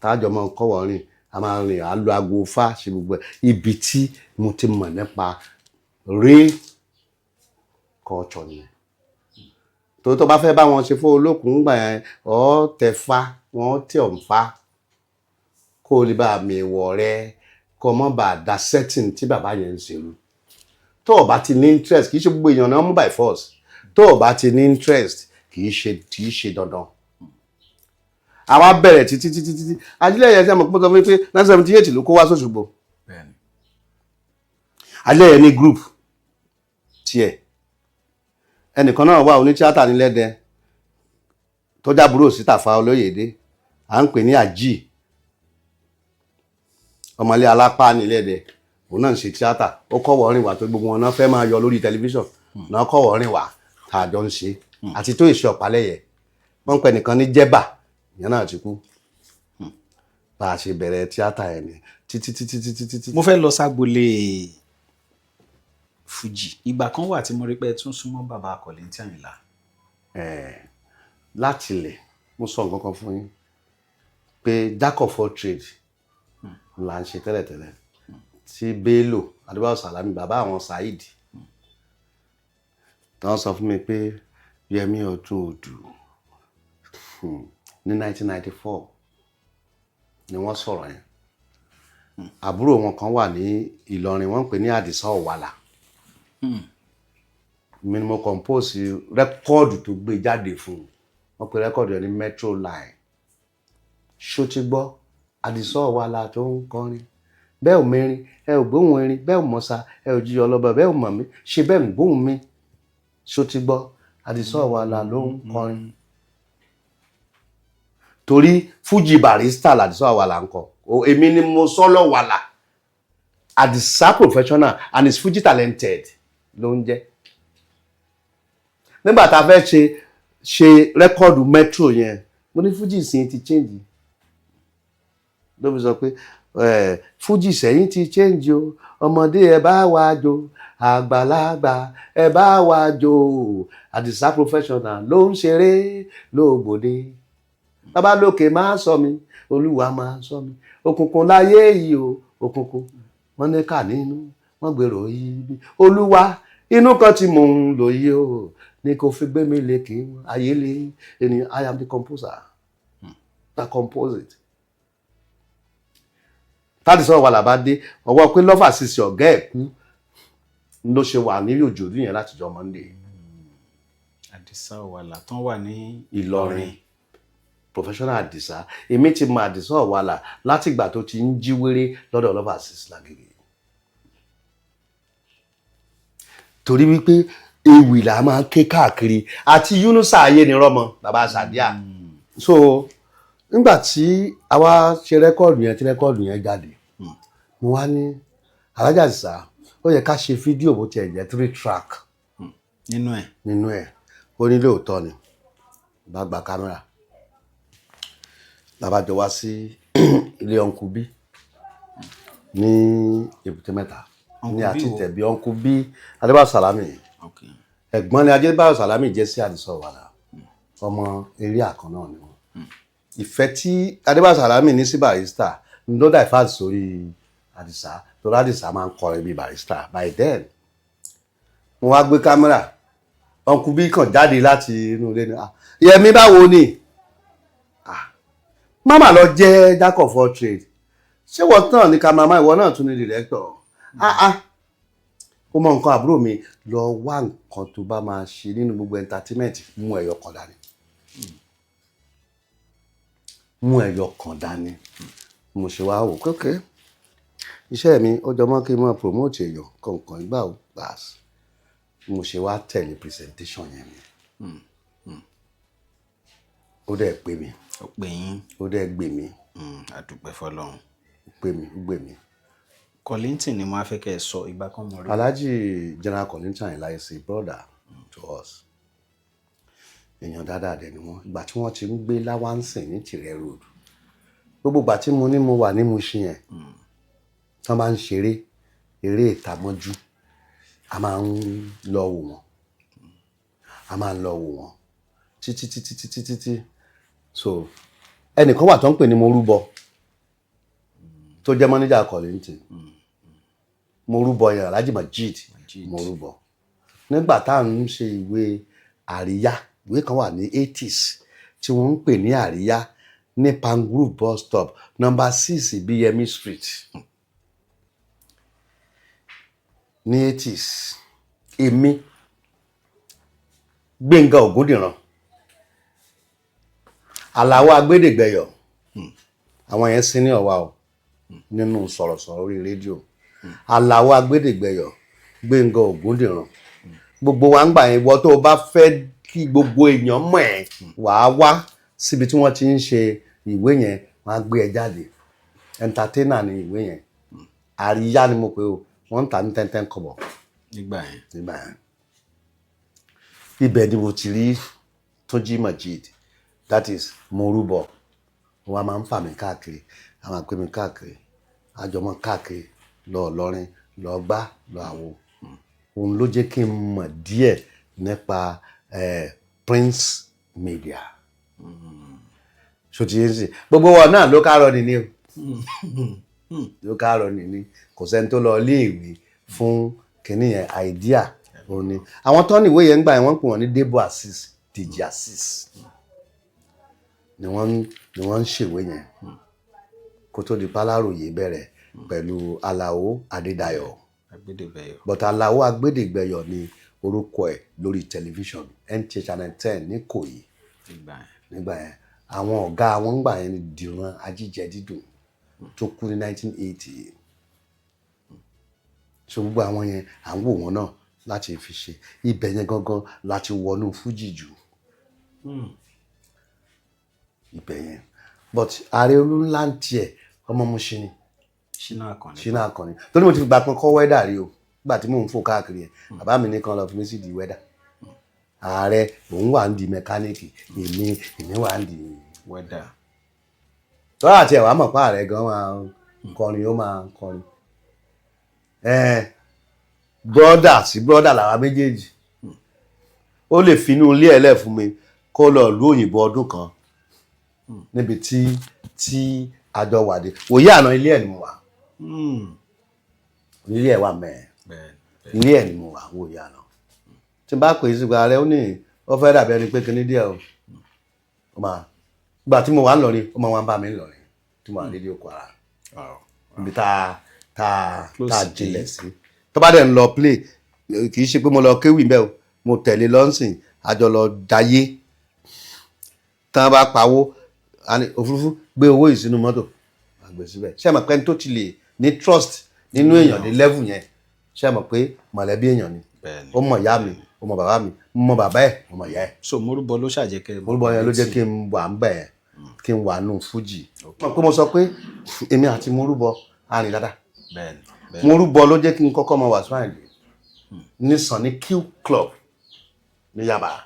tájọ máa ń kọ́wọ́ rìn a máa rìn à lo aago Ifá ṣe gbogbo ibi tí mo ti mọ̀ nípa real culture nìyẹn tó bá fẹ́ bá wọn ṣe fún Olókun gbà yẹn ọ́ tẹ fá wọ́n tẹ̀ ọ̀ ń fá kó o lè bá àmì ìwọ̀ rẹ kó mọ́ bá da setting tí bàbá yẹn ń ṣerú tó o bá ti ní interest kì í ṣe gbogbo èèyàn náà mú by force tó o bá ti ní interest kì í ṣe dandan. àwa bẹ̀rẹ̀ títí Ajílẹ̀yẹ ṣe àmọ̀ pé sọ fún mi pé 1978 ló kó wá sóṣogbo. Ajílẹ̀yẹ ní group tiẹ̀ ẹnìkan náà wà onítíátà ní Lẹ́dẹ tó jábúrò sí Tàfà Olóyèdé à ń pè ní Àjí ọmọlé alápá ní Lẹ́dẹ òun náà ń ṣe tíátà ó kọ́wọ́ rìn wá tó gbogbo wọn náà fẹ́ máa yọ lórí tẹlifíṣàn náà kọ́wọ́ rìn wá tá a jọ ń ṣe àti tó ìṣe Ọ̀pálẹ́yẹ wọ́n ń pè nìkan ní Jẹ́bà ìyẹn náà ti kú bá a ṣe bẹ̀rẹ̀ tíátà ẹ̀ ní títí. mo fẹ́ lọ ságbolé Fújì ìgbà kan wà tí mo rí pé tún súnmọ́ bàbá Kollington Àyìnlá. láti ilẹ̀ mo sọ nǹkan kan fún yín pé jack of all trade là ń ṣe tẹ́lẹ̀tẹ́lẹ̀ tí Bello Adébáyọ̀ Sàlámì bàbá àwọn Saheed tán sọ fún mi pé Yẹmi Odunodu ní 1994 ni wọ́n sọ̀rọ̀ yẹn àbúrò wọn kan wà ní Ìlọrin wọ́n ń pè ní Àdìsá Ọ̀wàlà mi ni mo compose rẹ́kọ́ọ̀dù tó gbé jáde fún wọ́n pe rẹ́kọ́ọ̀dù yẹn ní Metro Line ṣó ti gbọ́ Àdìsá Ọ̀wàlà tó ń kọrin bẹ́ẹ̀ ò mẹ́rin ẹ ò gbóhùn erin bẹ́ẹ̀ ò mọ̀sá ẹ ò jíyọ ọlọ́bà bẹ́ẹ̀ ò mọ̀ mí ṣe bẹ́ẹ̀ ń gbóhùn mi ṣó ti gbọ́ Àdìsá Ọ̀wàlà ló ń kọrin torí Fuji barista l'Àdìsá Ọ̀wàlà ń kọ èmi ni mo sọ lọ́wàlà Àdìsá professional and is Fuji talented ló ń jẹ́ nígbà tá a fẹ́ ṣe rẹ́kọ́ọ̀dù metro yẹn mo ní Fuji ìsìn ti change ló fi sọ pé Fuji sẹ́yìn ti change o ọmọdé ẹ bá wa jó àgbàlagbà ẹ bá wa jó Àdìsá professional ló ń ṣeré lóògbòde bàbá lókè máa sọ mi olúwa máa sọ mi òkùnkùn láyé yìí o òkùnkùn wọn ní kà nínú wọn gbèrò yìí bí olúwa inú kan tí mò ń lò yìí o ní kò fi gbé mi lékè ayé lé ènìyàn I am the composer that compose it. Àdìsá Ọ̀wàlà bá dé ọwọ́ pé lọ́fà sísè ọ̀gá ẹ̀ kú ló ṣe wà ní òjòdú yẹn látijọ́ Monday. Àdìsá Ọ̀wàlà tán wà ní Ìlọrin professional Àdìsá èmi ti mọ Àdìsá Ọ̀wàlà láti ìgbà tó ti ń jí wéré lọ́dọ̀ lọ́fà sísè lágbègbè torí wípé ewì là máa ké káàkiri àti Yunusa ayé ni rọmọ bàbá Sàdíà so nígbà tí a wá ṣe rẹ́kọ́ọ̀dù yẹn tí rẹ́kọ́ọ̀dù yẹn jáde mo wá ní Alájà Àdìsá ó yẹ ká ṣe fídíò bó tiẹ̀ jẹ́ 3 track nínú ẹ̀ ó ní lóòótọ́ ni bá gba kámẹ́rà bàbá jọ wá sí ilé Uncle B ní Èbúté Mẹ́ta ní àti tẹ̀bí Uncle B Adébáyọ̀ Sàlámì ẹ̀gbọ́n ni Adébáyọ̀ Sàlámì jẹ́ sí Àdìsá Ọ̀wàlà ọmọ eré àkànná ni wọ́n ìfẹ́ tí Adébáyọ̀ Sàlámì ní sí barista ló dà ìfáàsì sórí Àdìsá torí Àdìsá máa ń kọrin bí barista by then mo wá gbé kámẹ́rà Uncle B kàn jáde láti inú ilé ní Yẹmi báwo ni máma lọ jẹ́ jack of all trade ṣé wọ́n tán ní cameraman ìwọ náà tún ní director ó mọ nǹkan àbúrò mi lọ wá nǹkan tó bá máa ṣe nínú gbogbo entertainment mú ẹyọ kan dání mo ṣe wá wò kékeré iṣẹ́ mi ó jọ mọ́ kí n máa promote èèyàn kọ̀ọ̀kan ìgbà ó gbàs mo ṣe wá tẹ̀lé presentation yẹn mi ó dẹ̀ pè mí ó dẹ̀ gbè mí àdúpẹ́ fọ́lọ́run ó gbè mí Kollington ni mo á fẹ́ kẹ́ ẹ sọ ìgbà kan mọ̀ rí. Alhaji General Kollington Ayinla sí brother to us èèyàn dáadáa dẹ̀ ni wọ́n ìgbà tí wọ́n ti ń gbé Láwánsìn ní Tìrẹ road gbogbo ìgbà tí mo ní mo wà ní Mushin yẹn tí wọ́n bá ń ṣeré eré ìtamọ́jú a máa ń lọ wò wọ́n títí so ẹnìkan wà tó ń pè ní Morúbọ tó jẹ́ mọ́níjà Kollington Morúbọ yẹn Alhaji Majid Morúbọ nígbà tá à ń ṣe ìwé àríyá ìwé kan wà ní 80s tí wọ́n ń pè ní àríyá ní Pangrove bus stop number 6 bí Yemi street ní 80s èmi Gbénga Ògúndìran Àlàó Agbédègbẹyọ àwọn yẹn sí ní ọ̀wá o nínú sọ̀rọ̀sọ̀rọ̀ orí rédíò Àlàó Agbédègbẹyọ Gbénga Ògúndìran gbogbo wa ń gbà yẹn wọ́n tó bá fẹ́ kí gbogbo èèyàn mọ̀ ẹ́ wàá wá síbi tí wọ́n ti ń ṣe ìwé yẹn wọ́n á gbé ẹ jáde entertainer ni ìwé yẹn àríyá ni mo pè o wọ́n ń tà ní 10 kọ́bọ̀ nígbà yẹn ibẹ̀ ni mo ti rí Túnjí Majid that is Morúbọ wọ́n máa ń fà mí káàkiri a máa gbé mi káàkiri àjọmọ́ káàkiri lọ Ìlọrin lọ gbá lọ àwo òun ló jẹ́ kí n mọ̀ díẹ̀ nípa Prince Media ṣòtì yẹn sì gbogbo wọn náà ló kárọ̀ nìní o ló kárọ̀ nìní kò sẹ́ni tó lọ iléèwé fún kínní yẹn idea òní àwọn tó ní ìwé yẹn ń gbà yẹn wọ́n pè wọ́n ní Debo Assis Dèjì Assis ni wọ́n ń ṣèwé yẹn kó tó di Páláròyé bẹ̀rẹ̀ pẹ̀lú Àlàó Adédayọ̀ but Àlàó Agbédègbẹyọ ni orúkọ ẹ̀ lórí tẹlifíṣàn NTA Channel 10 ní Ìkòyí nígbà yẹn àwọn ọ̀gá wọn gbà yẹn ni Dìran Ajíjẹ Dídùn tó kú ní 1980 so gbogbo àwọn yẹn à ń wò wọ́n náà láti fi ṣe ibẹ̀ yẹn gangan láti wọnú fújì jù ibẹ̀ yẹn but ààrẹ olúńlá ń tiẹ̀ ọmọ Mùṣín ni Ṣínà Àkànní tó ní mo ti gbà pọn kọ́ wẹ́dà rí o nígbà tí mò ń fò káàkiri ẹ̀ bàbá mi nìkan lọ fi mí sí di wẹ́dà ààrẹ òun wà ń di mẹkáníìkì èmi wà ń di wẹ́dà tọ́lá àti ẹ̀wà mọ̀ pé ààrẹ gan máa ń kọrin ó máa ń kọrin brọ́dà sí brọ́dà làwa méjèèjì ó lè finú ilé ẹ̀ lẹ̀ fún mi kó lọ ìlú òyìnbó ọdún kan níbi tí àjọ wàdé òye àná ilé ẹ̀ ni mo wà ilé ẹ̀ wà mẹ́ẹ̀ ilé ẹ̀ ni mo wà òye àná tí n bá pè é sígbà rẹ ó ní ó fẹ́ dàbí ẹni pé kíní díẹ̀ ó máa gbà tí mo wà ń lọrin ó máa wá ń bá mi ń lọrin tí mo wà nídìí òkú ara ibi tá a jinlẹ̀ sí tó bá dẹ̀ ń lọ play kì í ṣe pé mo lọ kéwì mbẹ́ o mo tẹ̀lé lọ́nsìn àjọ lọ dayé tán bá pawó òfurufú gbé owó yìí sínú mọ́tò àgbẹ̀ síbẹ̀ ṣé ẹ mọ̀ pé ẹni tó ti lè ní trust nínú èèyàn ní level yẹn ṣé ẹ mọ̀ pé mọ̀lẹ́bí èèyàn ni ó mọ̀ ìyá mi ó mọ̀ bàbá mi ó mọ̀ bàbá ẹ̀ ó mọ̀ ìyá ẹ̀. so Morúbọ ló ṣàjẹkẹ́ Morúbọ yẹn ló jẹ́ kí n wà ń bẹ̀ kí n wà nù fújì mọ̀ pé mo sọ pé èmi àti Morúbọ àrìn dáadáa Morúbọ ló jẹ́ kí n kọ́kọ́ mọ Wasiu Ayinde ní Sunny Q Club ní Yaba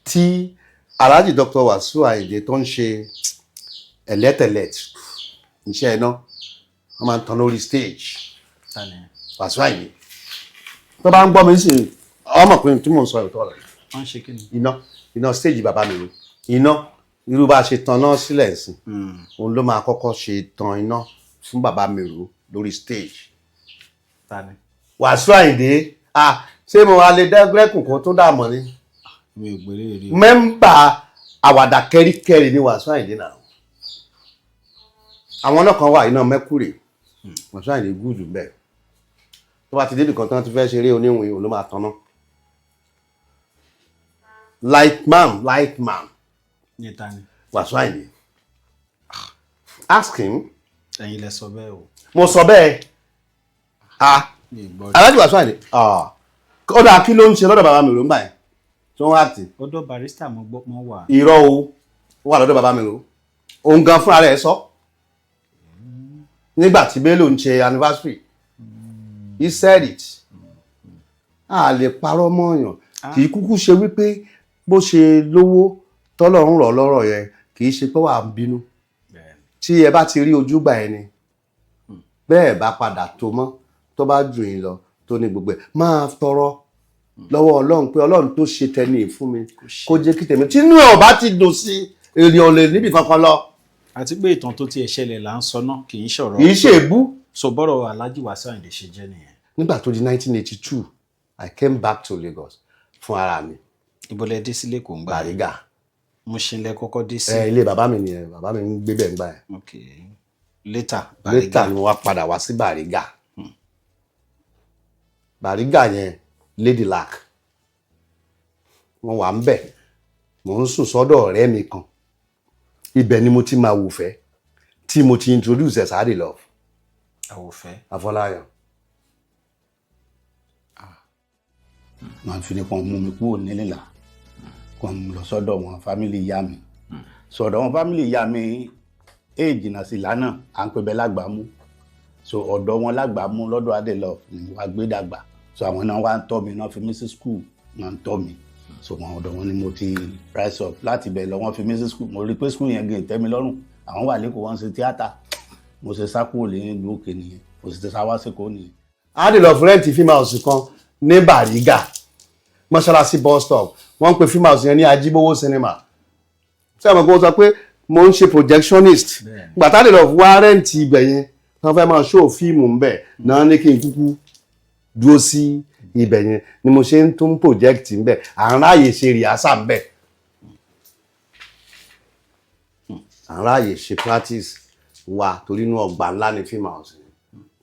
tí Alhaji Dr. Wasiu Ayinde tó ń ṣe ẹlẹ́tẹ̀lẹ́t iṣẹ́ iná wọ́n máa ń tan lórí stage Wasiu Ayinde tó bá ń gbọ́ mi sí ọmọ pé tí mò ń sọ ìtọ́ rẹ̀ wọ́n ṣe kí ni iná stage bàbá mi rò iná irú bá ṣe tan náà sílẹ̀ sí òun ló máa kọ́kọ́ ṣe tan iná fún bàbá mi rò lórí stage Wasiu Ayinde ṣé mo wá lè dẹ́gbẹ́kùn kan tó dààmú ni mi ò gbèrè rí mẹ́mbà àwàdà kẹ́ríkẹ́rí ní Wasiu Ayinde náà àwọn náà kan wà iná mẹ́kúrè Wasiu Ayinde gúdù bẹ́ẹ̀ tó bá ti dé nìkan tán ti fẹ́ ṣeré oníwìn òun ló máa tanná light man Wasiu Ayinde ask him ẹ̀yin lẹ sọ bẹ́ẹ̀ o mo sọ bẹ́ẹ̀ Alhaji Wasiu Ayinde kódà kí ló ń ṣe lọ́dọ̀ bàbá mi ló ń báyìí tí wọ́n wá tì. ọ̀dọ̀ barista mo gbọ́ mọ́ wà. irọ́ o ó wà lọ́dọ̀ bàbá mi ló òun gan fúnra rẹ̀ sọ nígbà tí Bello ń ṣe anniversary he said it a lè parọ́ mọ́ọ̀yàn kì í kúkú ṣe wípé bó ṣe lówó tọ́lọ́run rọ̀ lọ́rọ̀ yẹn kì í ṣe pé wà á bínú tí ẹ bá ti rí ojúgbà ẹni bẹ́ẹ̀ bá padà tó mọ́ tó bá jù yín lọ tó ní gbogbo ẹ̀ máa tọrọ lọ́wọ́ Ọlọ́run pé Ọlọ́run tó ṣe tẹni fún mi kó jẹ́ kí tèmi tínú ẹ̀ ò bá ti dùn sí èrè ò lè níbi kankan lọ. àti pé ìtàn tó tiẹ̀ ṣẹlẹ̀ là ń sọ náà kì í ṣọ̀rọ̀ kì í ṣe èbú. so bọ́rọ̀ Alhaji Wasiu Ayinde ṣe jẹ́ nìyẹn. nígbà tó di 1982 I came back to Lagos fún ara mi. ibo lẹ dé sílé kò ń gbà. Bàrígà. Mùṣín lẹ kọ́kọ́ dé sí. ilé bàbá mi nìyẹn bàbá mi ń gbé bẹ́ẹ̀ ń gbà yẹn. ok later ni mo wá padà wá sí Bàrígà. Bàrígà yẹn Lady Lac wọ́n wà ń bẹ̀ mò ń sùn sọ́dọ̀ ọ̀rẹ́ mi kan ibẹ̀ ni mo ti máa wùfẹ́ tí mo ti introduce ẹ̀ sáà dé lọ. àwòfẹ́. Afọláyàn. wọ́n fi ní kàn mú mi kúrò nílé là kàn mú lọ sọ́dọ̀ wọn fámìlì ìyá mi sọ́dọ̀ wọn fámìlì ìyá mi jìnnà sí lánàá à ń pè bẹ́ẹ̀ lágbàmú so ọ̀dọ̀ wọn lágbàmú lọ́dọ̀ Adélọ ni wàá gbé dàgbà so àwọn náà wá ń tọ́ mi náà fi mí sí school náà ń tọ́ mi so wọn ọ̀dọ̀ wọn ni mo ti rise up láti bẹ̀ lọ wọ́n fi mí sí school mo rí pé school yẹn gé tẹ́ mi lọ́rùn àwọn wà lẹ́kọ̀ọ́ wọn ṣe tíátà mo ṣe sákúrò lẹ́yìn ìlú òkè nìyẹn mo sì ti sáwá sẹ́kọ̀ọ́ nìyẹn. Adélọ fúrẹ́ǹtì fíìmù house kan ní Bàrígà mọ́ṣáláṣí bus stop wọ́n ń pe fíìmù house yẹn ní Ajíbówó cinema ṣé àwọn kan sọ pé mo ń ṣe projectionist gbàtà Adélọ wá rẹ́ǹtì ibẹ̀ yẹn wọ́n fẹ́ máa show fíìmù ń bẹ̀ náà ní kí n kúkú dúró sí ibẹ̀ yẹn ni mo ṣe ń tún project ń bẹ̀ à ń ráàyè ṣe rìhásà ń bẹ̀ à ń ráàyè ṣe practice wa torí inú ọgbà ńlá ni fíìmù house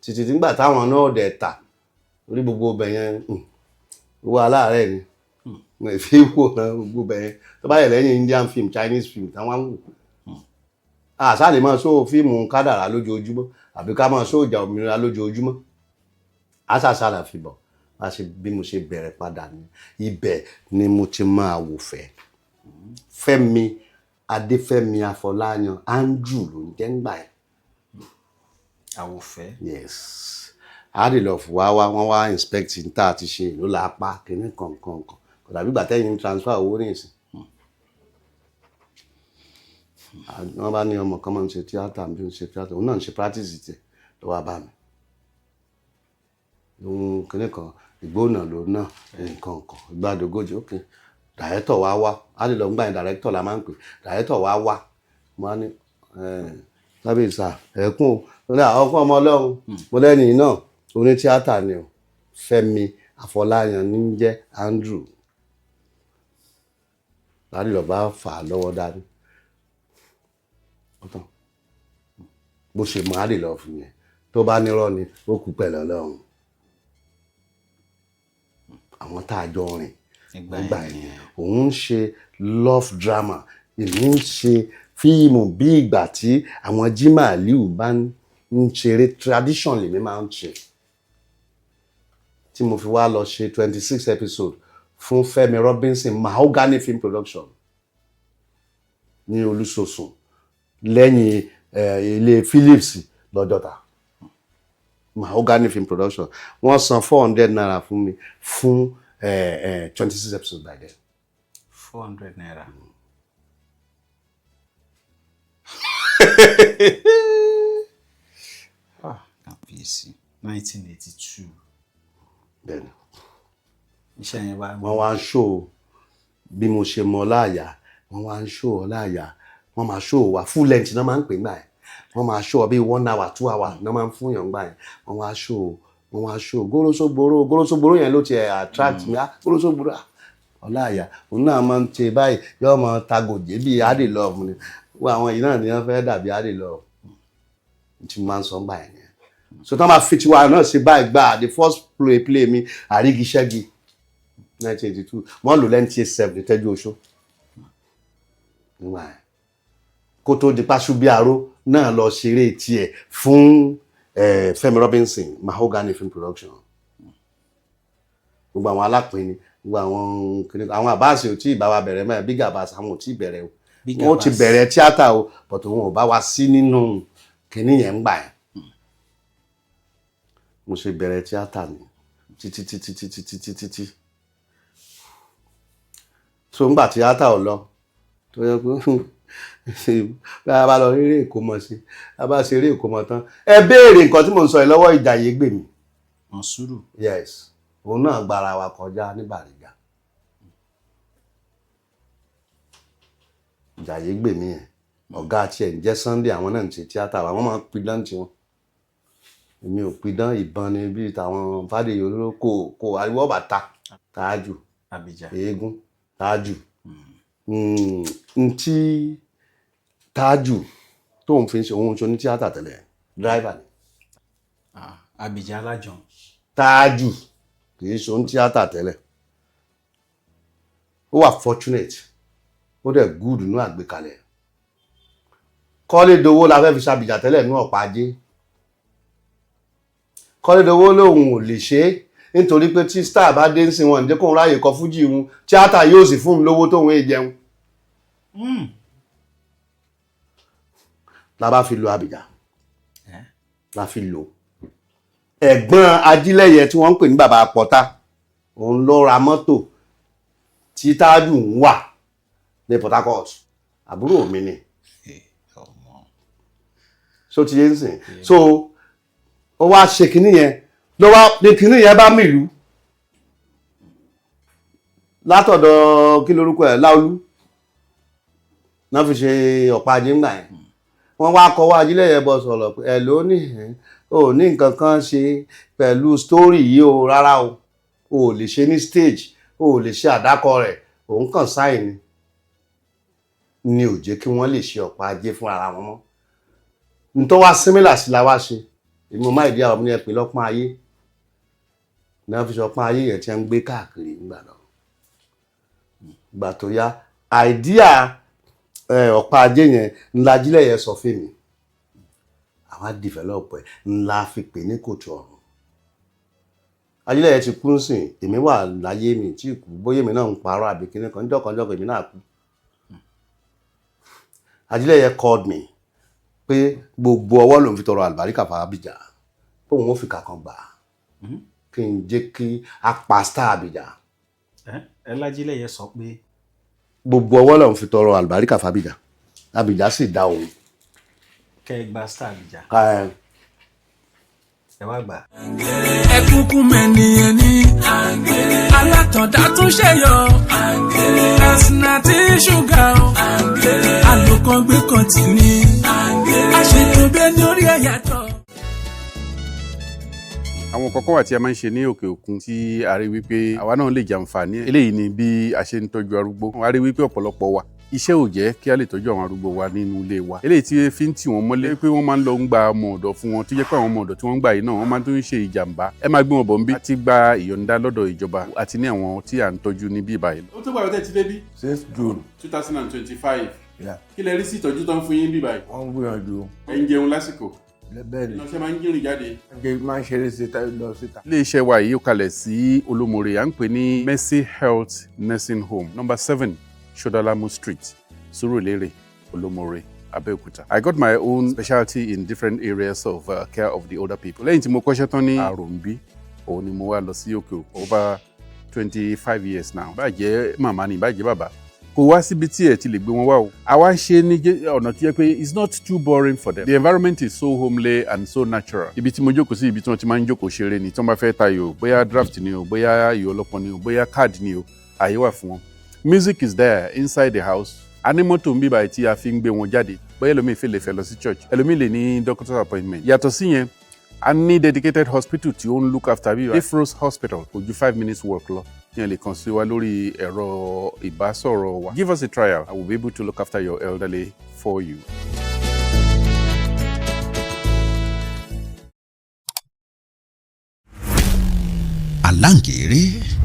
títí nígbà táwọn náà dẹ̀ tà orí gbogbo ibẹ̀ yẹn owó aláàárẹ̀ ni mo fi wò gbogbo ibẹ̀ yẹn tó bá yẹ lẹ́yìn Indian film Chinese film táwọn ń wò àṣà lè máa ṣó fíìmù kádàrá lójoojúmọ́ àbí ká máa ṣó ìjà òmìnira lójoojúmọ́ àṣàṣà là fi bọ̀ bí mo ṣe bẹ̀rẹ̀ padà ní ibẹ̀ ni mo ti máa wò Fẹ́mi Adéfẹ́mi Afọláyan Andrew ló ń jẹ́ ń gbà ẹ́. Àwòfẹ́. Yes. Idealist wọ́n wá inspecting tá a ti ṣe ìlú lápá kìíní kankan kò dàbí ìgbà tẹ́yìn transfer owó ní ìsìn. Wọ́n bá ní ọmọ kan máa ń ṣe tíátà bí ó ń ṣe tíátà òun náà ń ṣe practice tiẹ̀ ló wá bá mi. Ohun kìíní kan ìgbóná ló náà nǹkan kan ìgbàdógójì ok director wá Idealist gbà yẹn director la máa ń pè director wá mo á ní lábẹ́sà ẹ̀kún o ní àwọn ọmọ ọlọ́run mo lẹ́yìn náà oní tíátà ni o Fẹ́mi Afọláyan ní jẹ́ Andrew Idealist bá fà á lọ́wọ́ dání bó ṣe mọ Idealist fún yẹn tó bá nírọ́ ni ó kú pẹ̀lú ọlọ́run àwọn tá a jọ rìn nígbà yẹn òun ń ṣe love drama èmi ń ṣe fíìmù bí ìgbà tí àwọn Jimá Aliu bá ń ṣeré tradition lèmi máa ń ṣe tí mo fi wá lọ ṣe 26 episode fún Fẹ́mi Robinson Mahogany Film Production ní Olúṣòsùn lẹ́yìn ilé Philips lọ́jọ́ta Mahogany Film Production wọ́n san 400 naira fún mi fún 26 episodes by then. 400 naira. Kàbíyèsí 1982. Bẹ́ẹ̀ni. Iṣẹ́ yẹn wá. Wọ́n wá ń ṣó bí mo ṣe mọ láàyà wọ́n wá ń ṣó láàyà wọ́n máa ṣó wa full length náà máa ń pè gbà ẹ̀ wọ́n máa ṣó bí 1 hour 2 hour náà máa ń fún yàn gbà ẹ̀ wọ́n wá ṣó gólóṣógbóró yẹn ló ti attract mi gólóṣógbóró ọláàyà òun náà máa ń ṣe báyìí yóò máa tagòjé bí Idealist ni wọ́n àwọn yìí náà ni wọ́n fẹ́ dàbí Idealist tí mo máa ń sọ gbà ẹ̀ yẹn so tí wọ́n máa fi tiwa náà ṣe báyìí gbà the first play mi Àrígiṣẹ́gi 1982 wọ́n lò lẹ́ni tí 7 tẹ́jú oṣó nígbà yẹn Koto di Pàṣùbíàró náà lọ ṣeré tiẹ̀ fún Fẹ́mi Robinson Mahogany Film Production gbogbo àwọn alápinni gbogbo àwọn àbáàsì ò tí ì bá wa bẹ̀rẹ̀ mẹ́rin big abas àwọn ò tí ì bẹ̀rẹ̀ o wọ́n ti bẹ̀rẹ̀ tíátà o but wọn ò bá wa sí nínú kìíní yẹn ń gbà yẹn mo ṣe bẹ̀rẹ̀ tíátà ni títí so ńgbà tíátà ò lọ tó yẹ pé bá a bá lọ eré ìkómọ sí a bá ṣe eré ìkómọ tán ẹ béèrè nǹkan tí mò ń sọ yìí lọ́wọ́ Ìjàyè Gbèmí. Mọ̀súrù. Yes òun náà gbára wa kọjá ní Bàrígà Ìjàyè Gbèmí yẹn ọ̀gá tiẹ̀ ń jẹ́ Sunday àwọn náà ń ṣe tíátà wa wọ́n máa ń pidán tiwọn èmi ò pidán ìbọn ni bíi tàwọn Fádèyí olóró kò ariwo bàtà Tájù eégún Tájù ntí Tájù tóun fi ń ṣe òun ṣe ní tíátà tẹ́lẹ̀ driver ni. Abidjan Alájọ. Tájù kì í ṣe ní tíátà tẹ́lẹ̀ ó wà fortunate ó dẹ̀ good nínú àgbékalẹ̀ Kọ́lédowó la fẹ́ fi ṣàbìjà tẹ́lẹ̀ ní ọ̀pá ajé Kọ́lédowó lòun ò lè ṣe é nítorí pé tí star bá dé ń sin wọn ǹjẹ́ kóun ráyè kọ fújì wọn tíátà yóò sì fún un lówó tóun èè jẹun. la bá fi lo Abidjan la fi lo ẹ̀gbọ́n Ajílẹ́yẹ tí wọ́n ń pè ní bàbá Pọ́tà òun ló ra mọ́tò tí Tájù ń wà ní Port Harcourt àbúrò mi ni so ti yé ń sìn so ó wá ṣe kinní yẹn ló wá ní kinní yẹn bá mìlú látọ̀dọ̀ kí lorúkọ ẹ̀ Láolú náà fi ṣe ọ̀pá ajé ńgbà yẹn wọ́n wá kọ́wọ́ Ajílẹ́yẹ bọ̀ sọ̀rọ̀ pé ẹ̀ ló ní ò ní nǹkan kan ṣe pẹ̀lú sítórì yìí o rárá o ò lè ṣe ní stage o ò lè ṣe àdákọ rẹ̀ òun kàn sáìn ni ò jẹ́ kí wọ́n lè ṣe ọ̀pá ajé fún ara wọn mọ́ nítorí wá símílà sí la wá ṣe èmi ò má ìdí àwọn ọmọ yẹn pè lọ́pọ́n ayé ní wọ́n fi ṣe ọpọ́n ayé yẹn tí wọ́n ń gbé káàkiri nígbà náà ìgbà tó yá àìdíà ọ̀pá ajé yẹn ńlá Ajílẹ̀yẹ sọ fún mi àwa develop ẹ̀ ńlá fi pè ní Koto ọ̀run. Ajílẹ̀yẹ ti kú sìn èmi wà láyé mi tí kú bóyá èmi náà ń parọ́ àbí kíní kan jọ́kànjọ́kàn èmi náà kú. Ajílẹ̀yẹ called me pé gbogbo ọwọ́ lòun fi tọrọ àlùbáríkà fún Abija pé òun ó fi kàkan gbà kí n jẹ́ kí a pa star Abija. Lájílẹ̀yẹ sọ pé gbogbo ọwọ́ lòun fi tọrọ àlùbáríkà fún Abija Abija sì dá òun. kẹ́ ẹ gba star Abija ẹ wá gbà. ẹkúnkún mẹ́niyẹn ní alátọ̀dá tún ṣẹ̀yọ ẹ̀sìnà tí ṣúgà àlòkàn gbé kan tì ní àṣetò bẹ́ẹ̀ ní orí ẹ̀yàtọ̀. àwọn kọ̀ọ̀kan wà tí a máa ń ṣe ní òkè òkun tí a rí wípé àwa náà lè jàǹfààní eléyìí ni bí a ṣe ń tọ́jú arúgbó. a rí wípé ọ̀pọ̀lọpọ̀ wa iṣẹ́ ò jẹ́ kí a lè tọ́jú àwọn arúgbó wa nínú ilé wa. eléyìí tí fi ń tì wọ́n mọ́lé pé wọ́n máa ń lọ ń gba ọmọ ọ̀dọ̀ fún wọn tó jẹ́ pé àwọn ọmọ ọ̀dọ̀ tí wọ́n ń gbà yìí náà wọ́n máa tún ń ṣe ìjàmbá. ẹ máa gbé wọn bọ̀ ń bí àti gba ìyọ̀ǹda lọ́dọ̀ ìjọba àti ní àwọn tí à ń tọ́jú ní bí báyìí. ó tó gbà wọ́n tẹ̀ ti dé bí. 6 June 2025. kí lẹ rí sí ìtọ́jú tó ń fún yín bí báyìí. wọ́n ń gbìyànjú. ẹ ń jẹun lásìkò. bẹ́ẹ̀ni ìlọsẹ̀ máa ń jìnrìn jáde. máa ń ṣeré síta lọ síta. ilé-iṣẹ́ wa yìí ó kalẹ̀ sí Olómore à ń pè ní Mercy Health Nursing Home number 7 Shodalamu Street Surulere, Olomore, Abeokuta. I got my own specialty in different areas of care of the older people. Lẹ́yìn tí mo kọ́ṣẹ́ tán ní Àròǹbí, òun ni mo wá lọ sí òkè over 25 years now. Bájẹ́ màmá ni bájẹ́ bàbá. Kò wá síbi tí ẹ ti lè gbé wọn wá o. Àwa ń ṣe ní ọ̀nà tí yẹ pé it's not too boring for them. The environment is so homely and so natural. Ibi tí mo jókòó sí ibi tí wọ́n ti máa ń jókòó ṣeré ni tí wọ́n bá fẹ́ tayò bóyá draft ni o, bóyá ayò ọlọ́pọ́n ni o, bóyá card ni o, àyè wà fún wọn. Music is there inside the house. A ní mọ́tò ń bí báyìí tí a fi ń gbé wọn jáde bóyá ẹlòmíì lè fẹ́ lọ sí church ẹlòmíì lè ní doctor's appointment. Yàtọ̀ sí yẹn a ní dedicated hospital tí ó ń look after bí Ifros Hospital kò ju 5 minutes walk lọ yẹn lè kàn sí wa lórí ẹ̀rọ ìbásọ̀rọ̀ wa. Give us a trial. I will be able to look after your elderly for you. Àlàǹkèrè